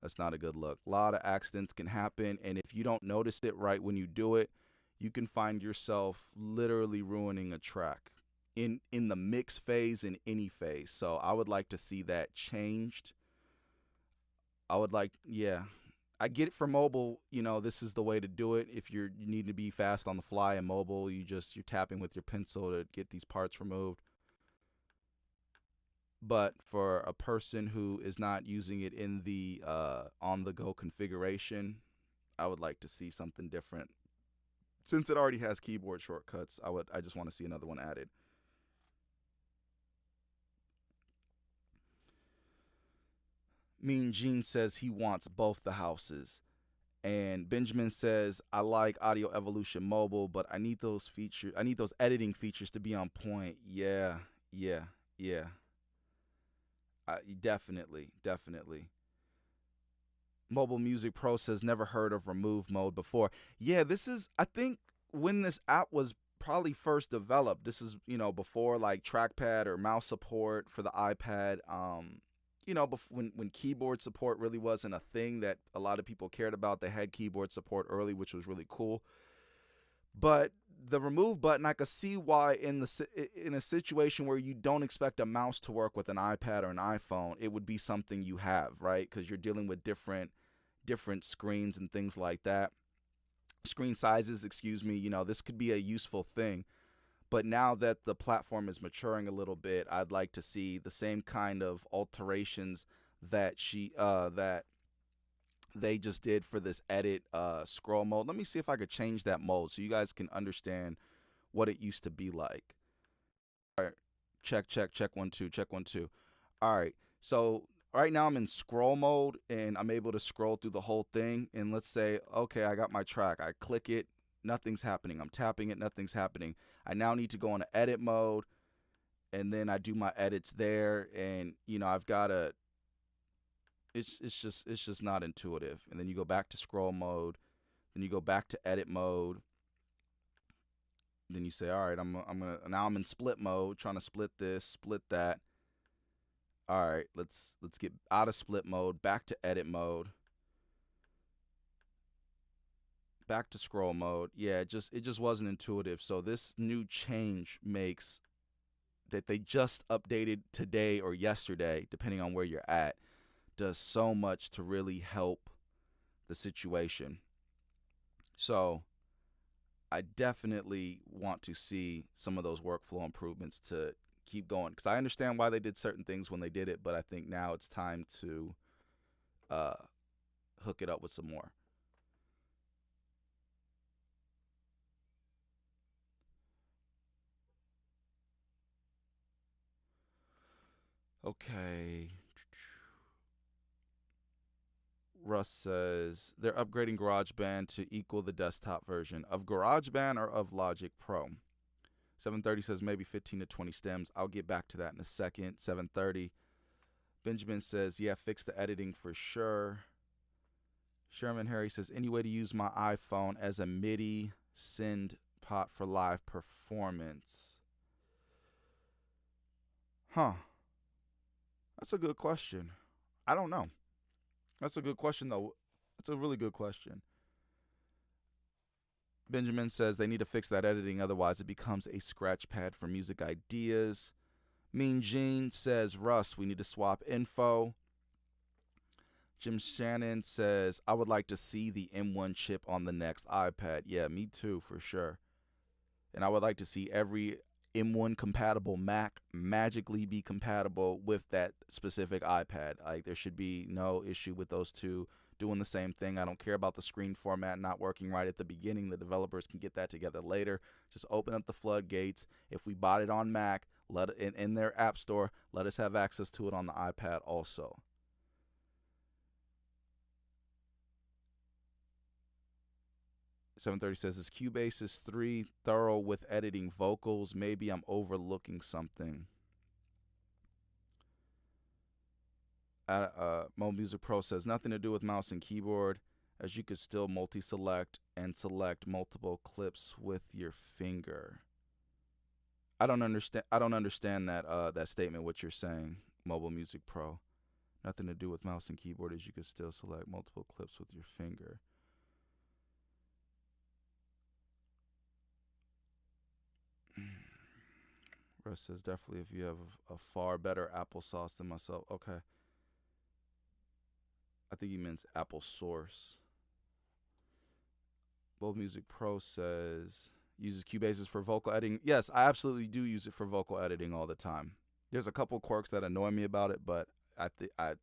That's not a good look. A lot of accidents can happen, and if you don't notice it right when you do it, you can find yourself literally ruining a track in the mix phase, in any phase. So I would like to see that changed. I would like, yeah. I get it for mobile, this is the way to do it. If you need to be fast on the fly and mobile, you're tapping with your pencil to get these parts removed. But for a person who is not using it in the on the go configuration, I would like to see something different. Since it already has keyboard shortcuts, I just want to see another one added. Mean Gene says he wants both the houses. And Benjamin says, I like Audio Evolution Mobile, but I need those features. I need those editing features to be on point. Yeah, yeah, yeah. Definitely, definitely. Mobile Music Pro says never heard of remove mode before. Yeah, this is, I think, when this app was probably first developed. This is, before like trackpad or mouse support for the iPad. When keyboard support really wasn't a thing that a lot of people cared about. They had keyboard support early, which was really cool. But the remove button, I could see why in a situation where you don't expect a mouse to work with an iPad or an iPhone, it would be something you have, right? Because you're dealing with different screens and things like that. Screen sizes, excuse me. This could be a useful thing. But now that the platform is maturing a little bit, I'd like to see the same kind of alterations that they just did for this edit scroll mode. Let me see if I could change that mode so you guys can understand what it used to be like. All right, check 1 2, check 1 2. All right, so right now I'm in scroll mode and I'm able to scroll through the whole thing. And let's say, okay, I got my track. I click it, nothing's happening. I'm tapping it, nothing's happening. I now need to go into edit mode, and then I do my edits there, and I've got to. It's just not intuitive. And then you go back to scroll mode, then you go back to edit mode. Then you say, all right, I'm in split mode, trying to split this, split that. All right, let's get out of split mode, back to edit mode, back to scroll mode. Yeah, it just wasn't intuitive. So this new change makes that they just updated today or yesterday, depending on where you're at, does so much to really help the situation. So I definitely want to see some of those workflow improvements to keep going, because I understand why they did certain things when they did it, but I think now it's time to hook it up with some more. Okay. Russ says they're upgrading GarageBand to equal the desktop version of GarageBand or of Logic Pro. 730 says maybe 15 to 20 stems. I'll get back to that in a second. 730. Benjamin says, yeah, fix the editing for sure. Sherman Harry says, any way to use my iPhone as a MIDI send pot for live performance? Huh. That's a good question. I don't know. That's a good question, though. That's a really good question. Benjamin says they need to fix that editing, otherwise it becomes a scratch pad for music ideas. Mean Gene says, Russ, we need to swap info. Jim Shannon says, I would like to see the M1 chip on the next iPad. Yeah, me too, for sure. And I would like to see every M1 compatible Mac magically be compatible with that specific iPad. Like there should be no issue with those two doing the same thing. I don't care about the screen format not working right at the beginning. The developers can get that together later. Just open up the floodgates. If we bought it on Mac, let it in their app store, let us have access to it on the iPad also. 730 says, is Cubase's 3 thorough with editing vocals? Maybe I'm overlooking something. Mo Music Pro says, nothing to do with mouse and keyboard, as you could still multi-select and select multiple clips with your finger. I don't understand that statement, what you're saying, Mobile Music Pro. Nothing to do with mouse and keyboard, as you could still select multiple clips with your finger. Russ says, definitely if you have a far better applesauce than myself. Okay. I think he means apple source. Bold Music Pro says, uses Cubases for vocal editing. Yes, I absolutely do use it for vocal editing all the time. There's a couple quirks that annoy me about it, but I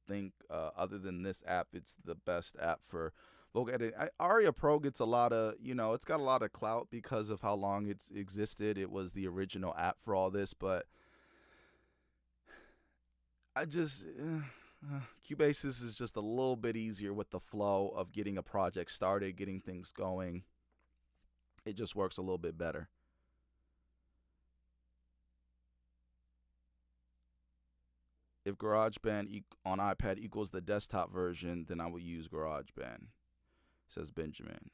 think other than this app, it's the best app for vocal editing. Aria Pro gets a lot of, it's got a lot of clout because of how long it's existed. It was the original app for all this, but I just Cubases is just a little bit easier with the flow of getting a project started, getting things going. It just works a little bit better. If GarageBand on iPad equals the desktop version, then I will use GarageBand, says Benjamin.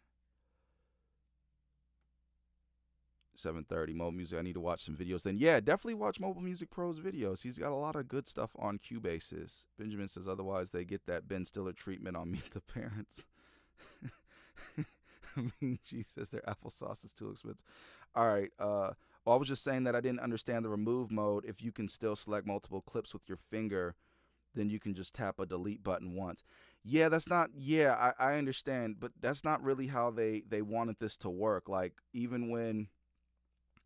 730 Mobile Music. I need to watch some videos. Then yeah, definitely watch Mobile Music Pro's videos. He's got a lot of good stuff on Cubases. Benjamin says otherwise they get that Ben Stiller treatment on Meet the Parents. I mean, she says their applesauce is too expensive. All right. I was just saying that I didn't understand the remove mode. If you can still select multiple clips with your finger, then you can just tap a delete button once. Yeah, that's not. Yeah, I understand, but that's not really how they wanted this to work. Like even when,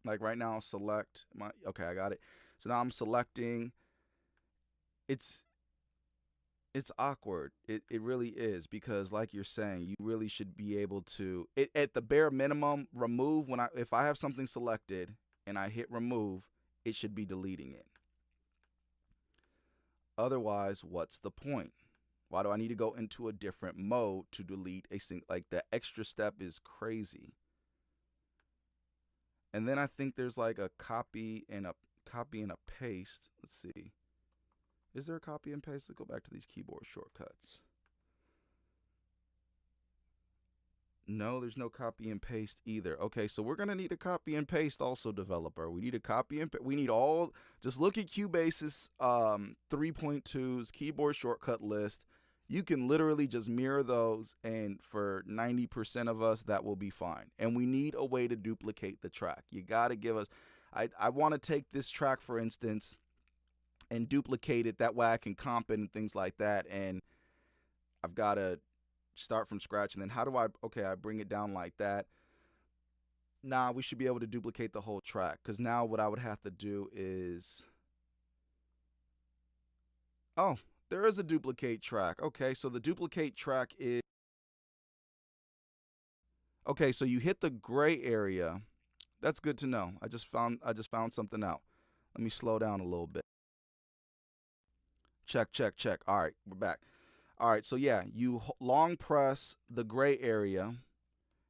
like right now, I'll select my. Okay, I got it. So now I'm selecting. It's awkward. It really is, because like you're saying, you really should be able to at the bare minimum remove if I have something selected and I hit remove, it should be deleting it. Otherwise, what's the point? Why do I need to go into a different mode to delete a single? Like the extra step is crazy. And then I think there's like a copy and a paste. Let's see. Is there a copy and paste? Let's go back to these keyboard shortcuts. No, there's no copy and paste either. Okay, so we're going to need a copy and paste also, developer. We need a copy and we need all. Just look at Cubase's 3.2's keyboard shortcut list. You can literally just mirror those, and for 90% of us, that will be fine. And we need a way to duplicate the track. You got to give us. I want to take this track, for instance, and duplicate it. That way I can comp it and things like that. And I've got to start from scratch. And then how do I bring it down like that. Nah, we should be able to duplicate the whole track, because now what I would have to do is, oh, there is a duplicate track. Okay, so the duplicate track is, okay, so you hit the gray area. That's good to know. I just found something out. Let me slow down a little bit. Check. All right, we're back. All right, so yeah, you long press the gray area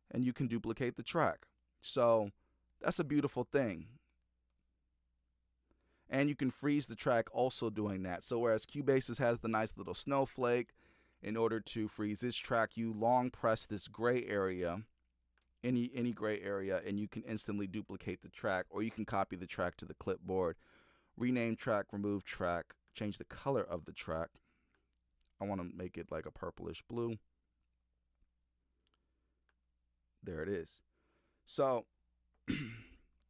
and you can duplicate the track. So that's a beautiful thing. And you can freeze the track also doing that. So whereas Cubases has the nice little snowflake, in order to freeze this track, you long press this gray area, any gray area, and you can instantly duplicate the track, or you can copy the track to the clipboard, rename track, remove track, change the color of the track. I want to make it like a purplish blue. There it is. So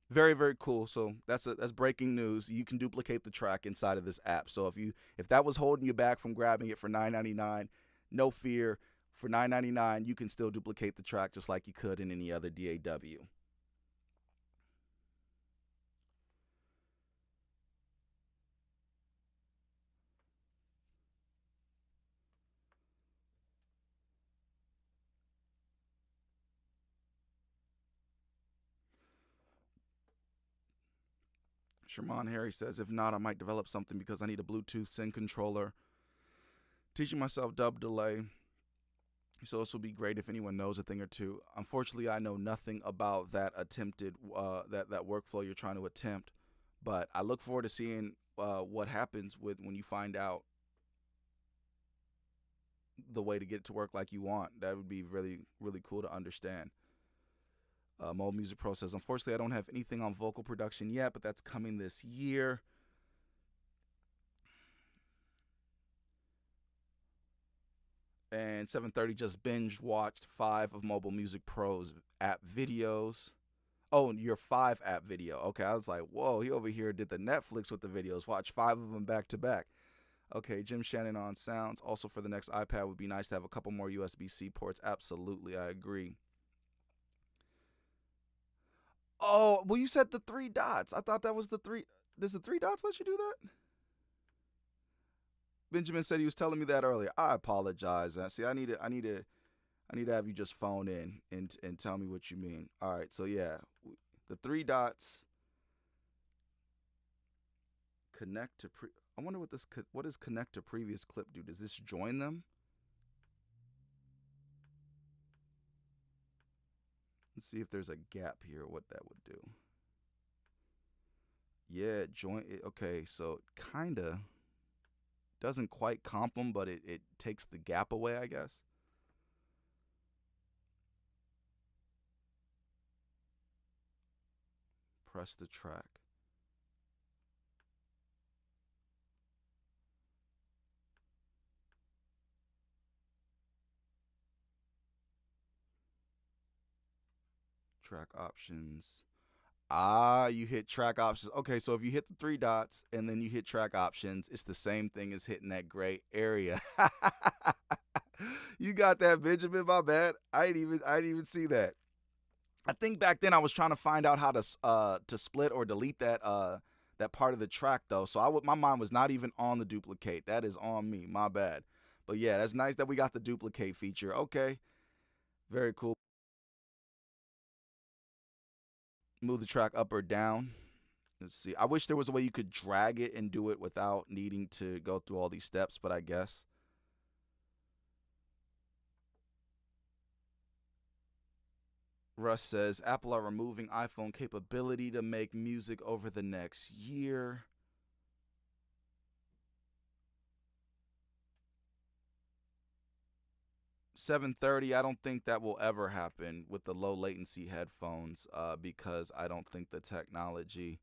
very, very cool. So that's breaking news. You can duplicate the track inside of this app. So if that was holding you back from grabbing it for $9.99, no fear. For $9.99, you can still duplicate the track just like you could in any other DAW. Sherman Harry says, if not, I might develop something because I need a Bluetooth sync controller. Teaching myself dub delay. So this will be great if anyone knows a thing or two. Unfortunately, I know nothing about that attempted that workflow you're trying to attempt, but I look forward to seeing what happens with when you find out the way to get it to work like you want. That would be really really cool to understand. Mo Music Pro says, unfortunately, I don't have anything on vocal production yet, but that's coming this year. And 730 just binge watched 5 of Mobile Music Pro's app videos. Oh, your 5 app video. Okay, I was like, whoa, he over here did the Netflix with the videos. Watch 5 of them back to back. Okay, Jim Shannon on sounds. Also, for the next iPad, would be nice to have a couple more USB-C ports. Absolutely, I agree. Oh, well, you said the 3 dots. I thought that was the 3. Does the 3 dots let you do that? Benjamin said he was telling me that earlier. I apologize. See, I need to have you just phone in and tell me what you mean. All right, so yeah, the 3 dots connect to I wonder what does connect to previous clip do? Does this join them? Let's see if there's a gap here. What that would do. Yeah, join it. Okay, so kinda doesn't quite comp them, but it takes the gap away, I guess. Press the track. Track options. Ah, you hit track options. Okay, so if you hit the 3 dots and then you hit track options, it's the same thing as hitting that gray area. You got that, Benjamin. My bad. I didn't even see that. I think back then I was trying to find out how to split or delete that part of the track though. So my mind was not even on the duplicate. That is on me. My bad. But yeah, that's nice that we got the duplicate feature. Okay, very cool. Move the track up or down. Let's see. I wish there was a way you could drag it and do it without needing to go through all these steps, but I guess. Russ says Apple are removing iPhone capability to make music over the next year. 730, I don't think that will ever happen with the low latency headphones because I don't think the technology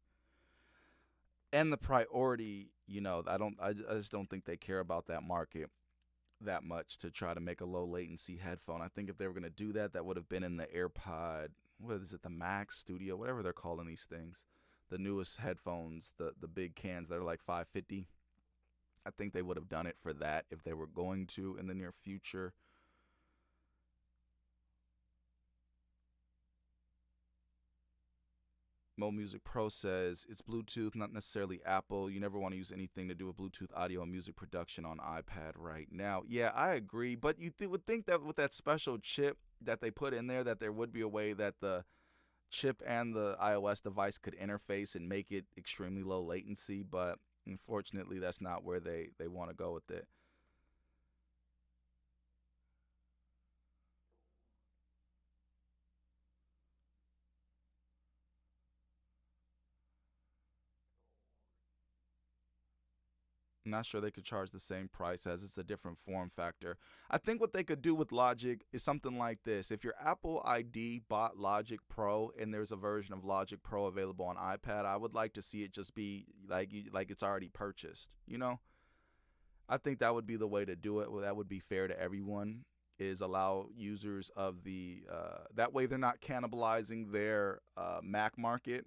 and the priority, I just don't think they care about that market that much to try to make a low latency headphone. I think if they were going to do that, that would have been in the AirPod, what is it, the Max Studio, whatever they're calling these things, the newest headphones, the big cans that are like 550. I think they would have done it for that if they were going to in the near future. Mo Music Pro says it's Bluetooth, not necessarily Apple. You never want to use anything to do with Bluetooth audio and music production on iPad right now. Yeah, I agree. But you would think that with that special chip that they put in there, that there would be a way that the chip and the iOS device could interface and make it extremely low latency. But unfortunately, that's not where they want to go with it. I'm not sure they could charge the same price as it's a different form factor. I think what they could do with Logic is something like this. If your Apple ID bought Logic Pro and there's a version of Logic Pro available on iPad, I would like to see it just be like it's already purchased. I think that would be the way to do it. Well, that would be fair to everyone. Is allow users of the that way they're not cannibalizing their Mac market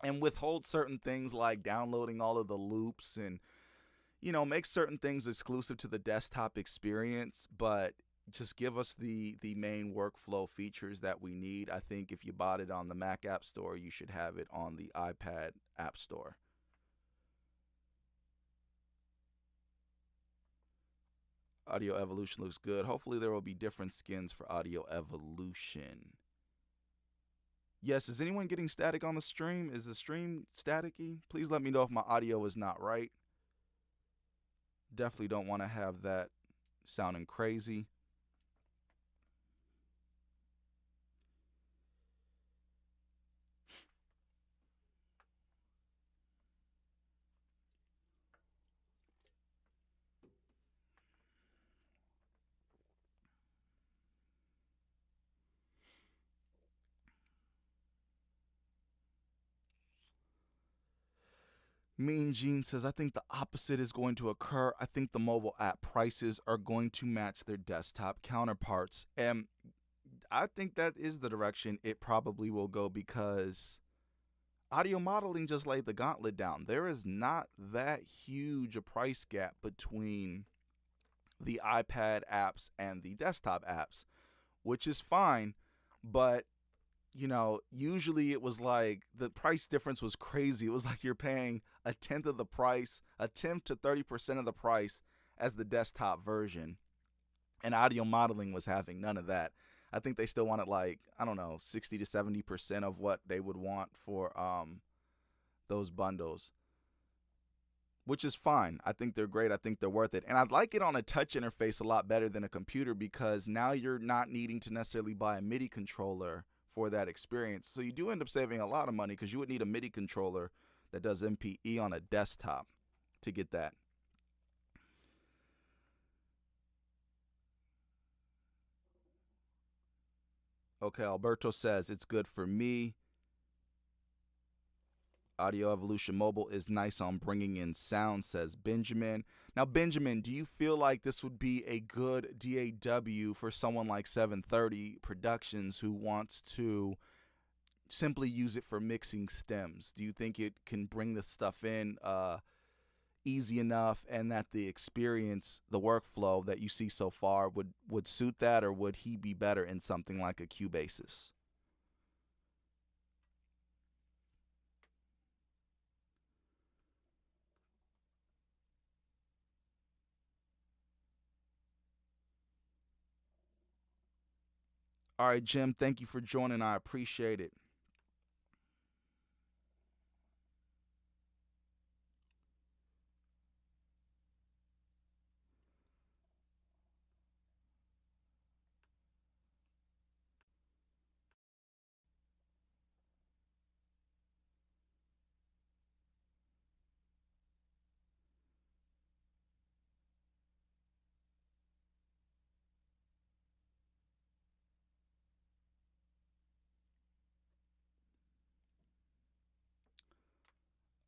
and withhold certain things like downloading all of the loops and make certain things exclusive to the desktop experience, but just give us the main workflow features that we need. I think if you bought it on the Mac App Store, you should have it on the iPad App Store. Audio Evolution looks good. Hopefully there will be different skins for Audio Evolution. Yes, is anyone getting static on the stream? Is the stream staticky? Please let me know if my audio is not right. Definitely don't want to have that sounding crazy. Mean Gene says, I think the opposite is going to occur. I think the mobile app prices are going to match their desktop counterparts. And I think that is the direction it probably will go because audio modeling just laid the gauntlet down. There is not that huge a price gap between the iPad apps and the desktop apps, which is fine. But, usually it was like the price difference was crazy. It was like you're paying a tenth of the price, a tenth to 30% of the price as the desktop version. And audio modeling was having none of that. I think they still wanted like, I don't know, 60 to 70% of what they would want for those bundles, which is fine. I think they're great. I think they're worth it. And I'd like it on a touch interface a lot better than a computer because now you're not needing to necessarily buy a MIDI controller for that experience. So you do end up saving a lot of money because you would need a MIDI controller that does MPE on a desktop to get that. Okay, Alberto says it's good for me. Audio Evolution Mobile is nice on bringing in sound, says Benjamin. Now, Benjamin, do you feel like this would be a good DAW for someone like 730 Productions who wants to simply use it for mixing stems? Do you think it can bring this stuff in easy enough and that the experience, the workflow that you see so far would suit that, or would he be better in something like a Cubasis? All right, Jim, thank you for joining. I appreciate it.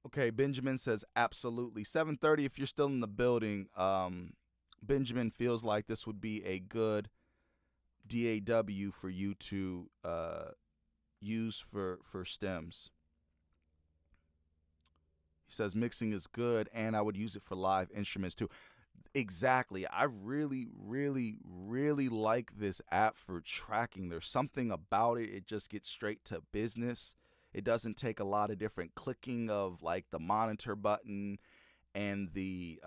Okay, Benjamin says absolutely. 7:30 if you're still in the building. Benjamin feels like this would be a good DAW for you to use for stems. He says mixing is good and I would use it for live instruments too. Exactly. I really, really, really like this app for tracking. There's something about it. It just gets straight to business. It doesn't take a lot of different clicking of like the monitor button and the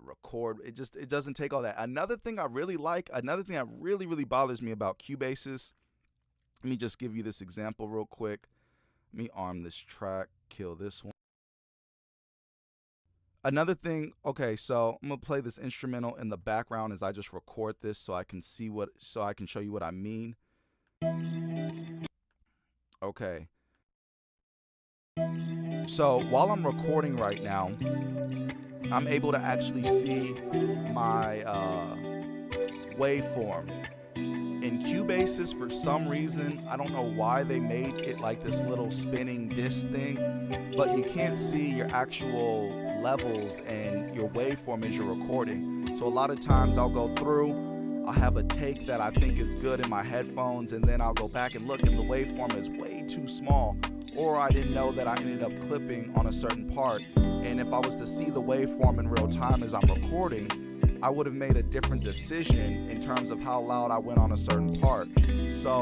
record. It doesn't take all that. Another thing that really, really bothers me about Cubasis, let me just give you this example real quick. Let me arm this track, kill this one. Another thing, okay, so I'm gonna play this instrumental in the background as I just record this so I can show you what I mean. Okay. So while I'm recording right now, I'm able to actually see my waveform. In Cubasis, for some reason, I don't know why they made it like this little spinning disc thing, but you can't see your actual levels and your waveform as you're recording. So a lot of times I'll go through, I'll have a take that I think is good in my headphones, and then I'll go back and look and the waveform is way too small, or I didn't know that I ended up clipping on a certain part. And if I was to see the waveform in real time as I'm recording, I would have made a different decision in terms of how loud I went on a certain part. So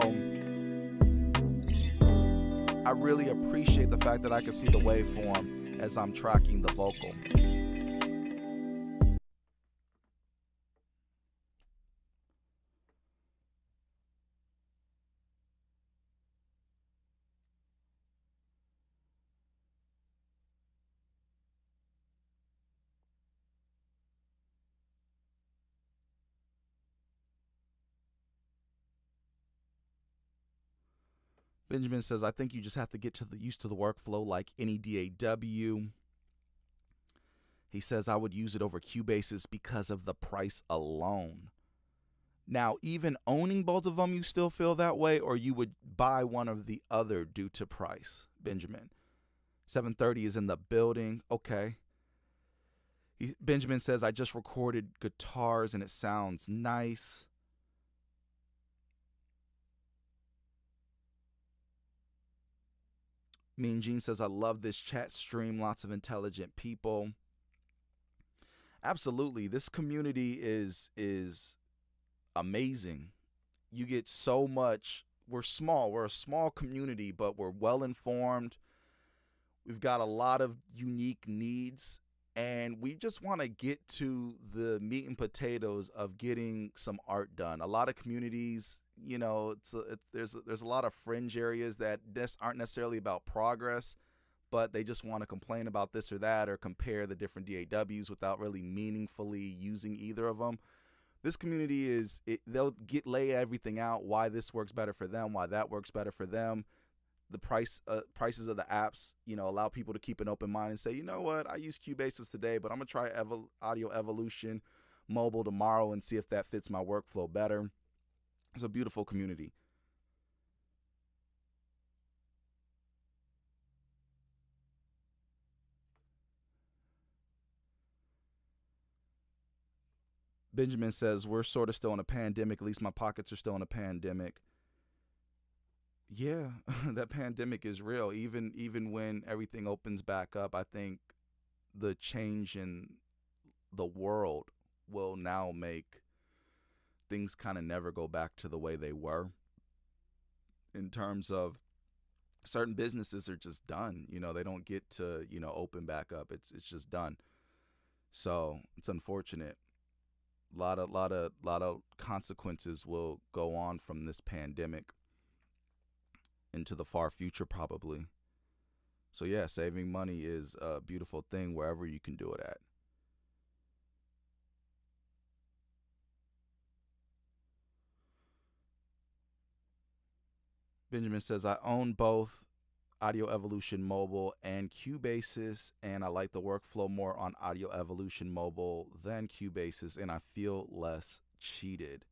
I really appreciate the fact that I can see the waveform as I'm tracking the vocal. Benjamin says, I think you just have to get to the used to the workflow like any DAW. He says, I would use it over Cubases because of the price alone. Now, even owning both of them, you still feel that way, or you would buy one or the other due to price? Benjamin. 730 is in the building. Okay. Benjamin says, I just recorded guitars and it sounds nice. Mean Gene says, I love this chat stream. Lots of intelligent people. Absolutely. This community is amazing. You get so much. We're small. We're a small community, but we're well informed. We've got a lot of unique needs, and we just want to get to the meat and potatoes of getting some art done. A lot of communities, you know, there's a lot of fringe areas that aren't necessarily about progress, but they just want to complain about this or that or compare the different DAWs without really meaningfully using either of them. This community they'll lay everything out, why this works better for them, why that works better for them. The prices of the apps, you know, allow people to keep an open mind and say, you know what, I use Cubases today, but I'm gonna try Audio Evolution Mobile tomorrow and see if that fits my workflow better. It's a beautiful community. Benjamin says, we're sort of still in a pandemic. At least my pockets are still in a pandemic. Yeah, that pandemic is real. Even when everything opens back up, I think the change in the world will now make things kind of never go back to the way they were. In terms of certain businesses are just done. You know, they don't get to, you know, open back up. It's just done. So it's unfortunate. Lot of consequences will go on from this pandemic into the far future, probably. So yeah, saving money is a beautiful thing wherever you can do it at. Benjamin says, I own both Audio Evolution Mobile and Cubases, and I like the workflow more on Audio Evolution Mobile than Cubases, and I feel less cheated.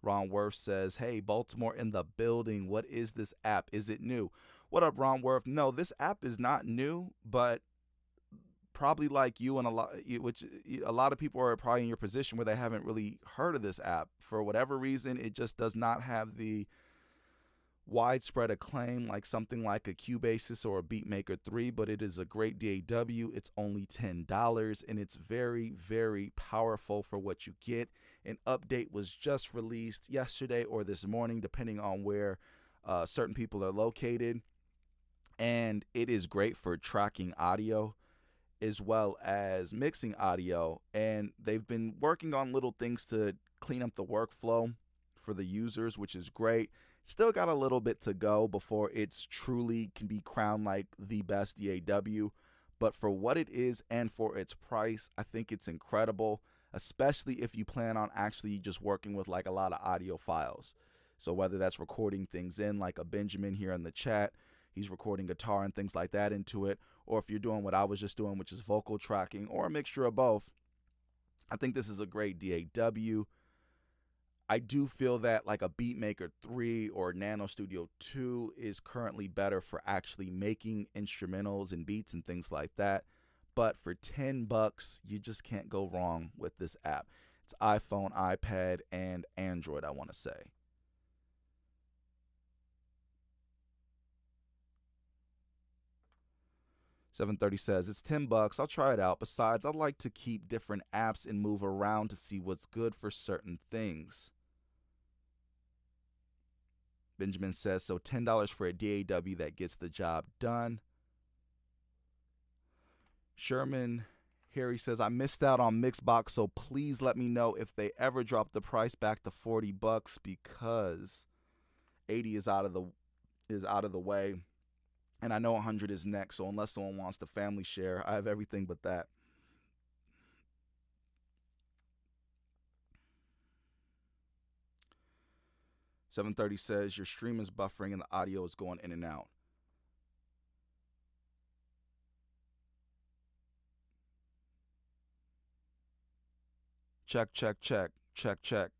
Ron Worth says, hey, Baltimore in the building. What is this app? Is it new? What up, Ron Worth? No, this app is not new, but probably like you and a lot of people are probably in your position where they haven't really heard of this app. For whatever reason, it just does not have the widespread acclaim like something like a Cubasis or a Beatmaker 3, but it is a great DAW. It's only $10 and it's very, very powerful for what you get. An update was just released yesterday or this morning, depending on where certain people are located. And it is great for tracking audio as well as mixing audio. And they've been working on little things to clean up the workflow for the users, which is great. Still got a little bit to go before it's truly can be crowned like the best DAW. But for what it is and for its price, I think it's incredible, especially if you plan on actually just working with like a lot of audio files. So whether that's recording things in like a Benjamin here in the chat, he's recording guitar and things like that into it, or if you're doing what I was just doing, which is vocal tracking or a mixture of both, I think this is a great DAW. I do feel that like a Beatmaker 3 or Nano Studio 2 is currently better for actually making instrumentals and beats and things like that. But for $10, you just can't go wrong with this app. It's iPhone, iPad, and Android, I want to say. $730 says, it's $10. I'll try it out. Besides, I like to keep different apps and move around to see what's good for certain things. Benjamin says, so $10 for a DAW that gets the job done. Sherman Harry says, I missed out on Mixbox, so please let me know if they ever drop the price back to $40 because 80 is out of the way. And I know 100 is next, so unless someone wants the family share, I have everything but that. 730 says your stream is buffering and the audio is going in and out. Check, check, check, check, check.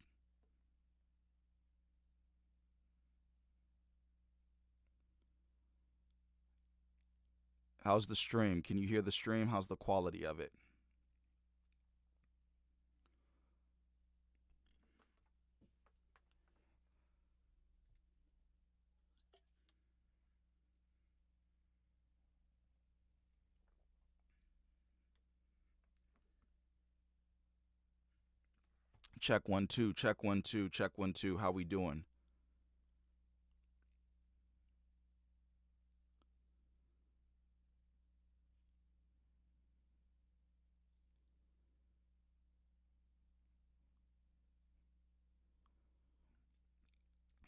How's the stream? Can you hear the stream? How's the quality of it? Check 1 2, check 1 2, check 1 2. How we doing?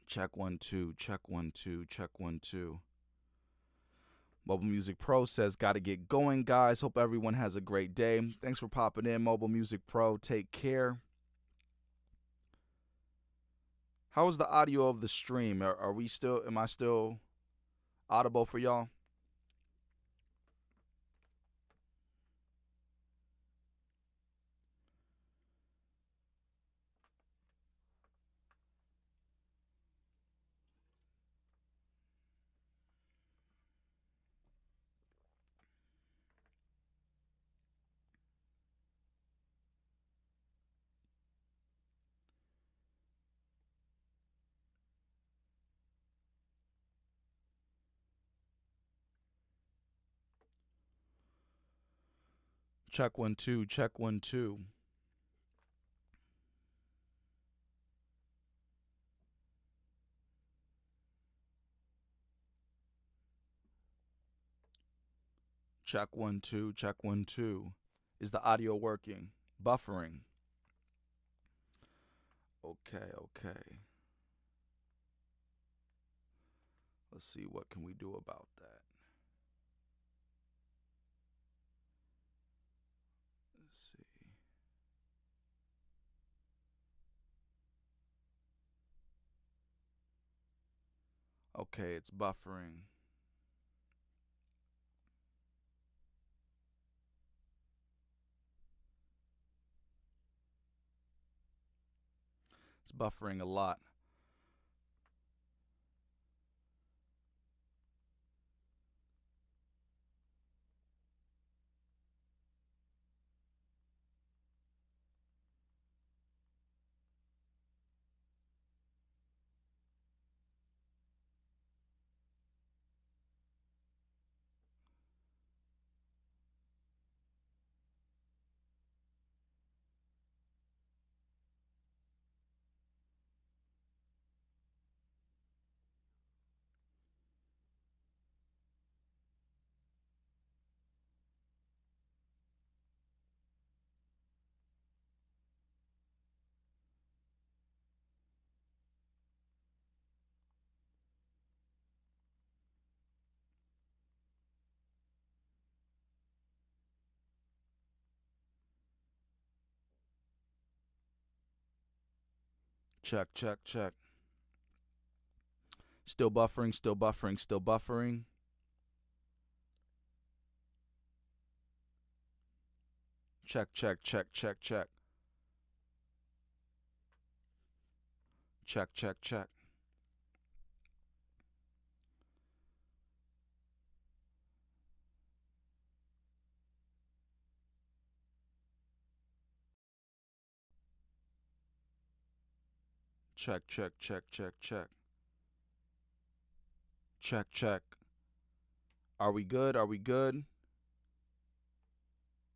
Check 1 2, check 1 2, check 1 2. Mobile Music Pro says, gotta get going, guys. Hope everyone has a great day. Thanks for popping in, Mobile Music Pro. Take care. How is the audio of the stream? Am I still audible for y'all? Check 1 2, check 1 2. Check 1 2, check 1 2. Is the audio working? Buffering. Okay. Let's see, what can we do about that? Let's see. Okay, it's buffering. It's buffering a lot. Check, check, check. Still buffering, still buffering, still buffering. Check, check, check, check, check. Check, check, check. Check, check, check, check, check. Check, check. Are we good? Are we good?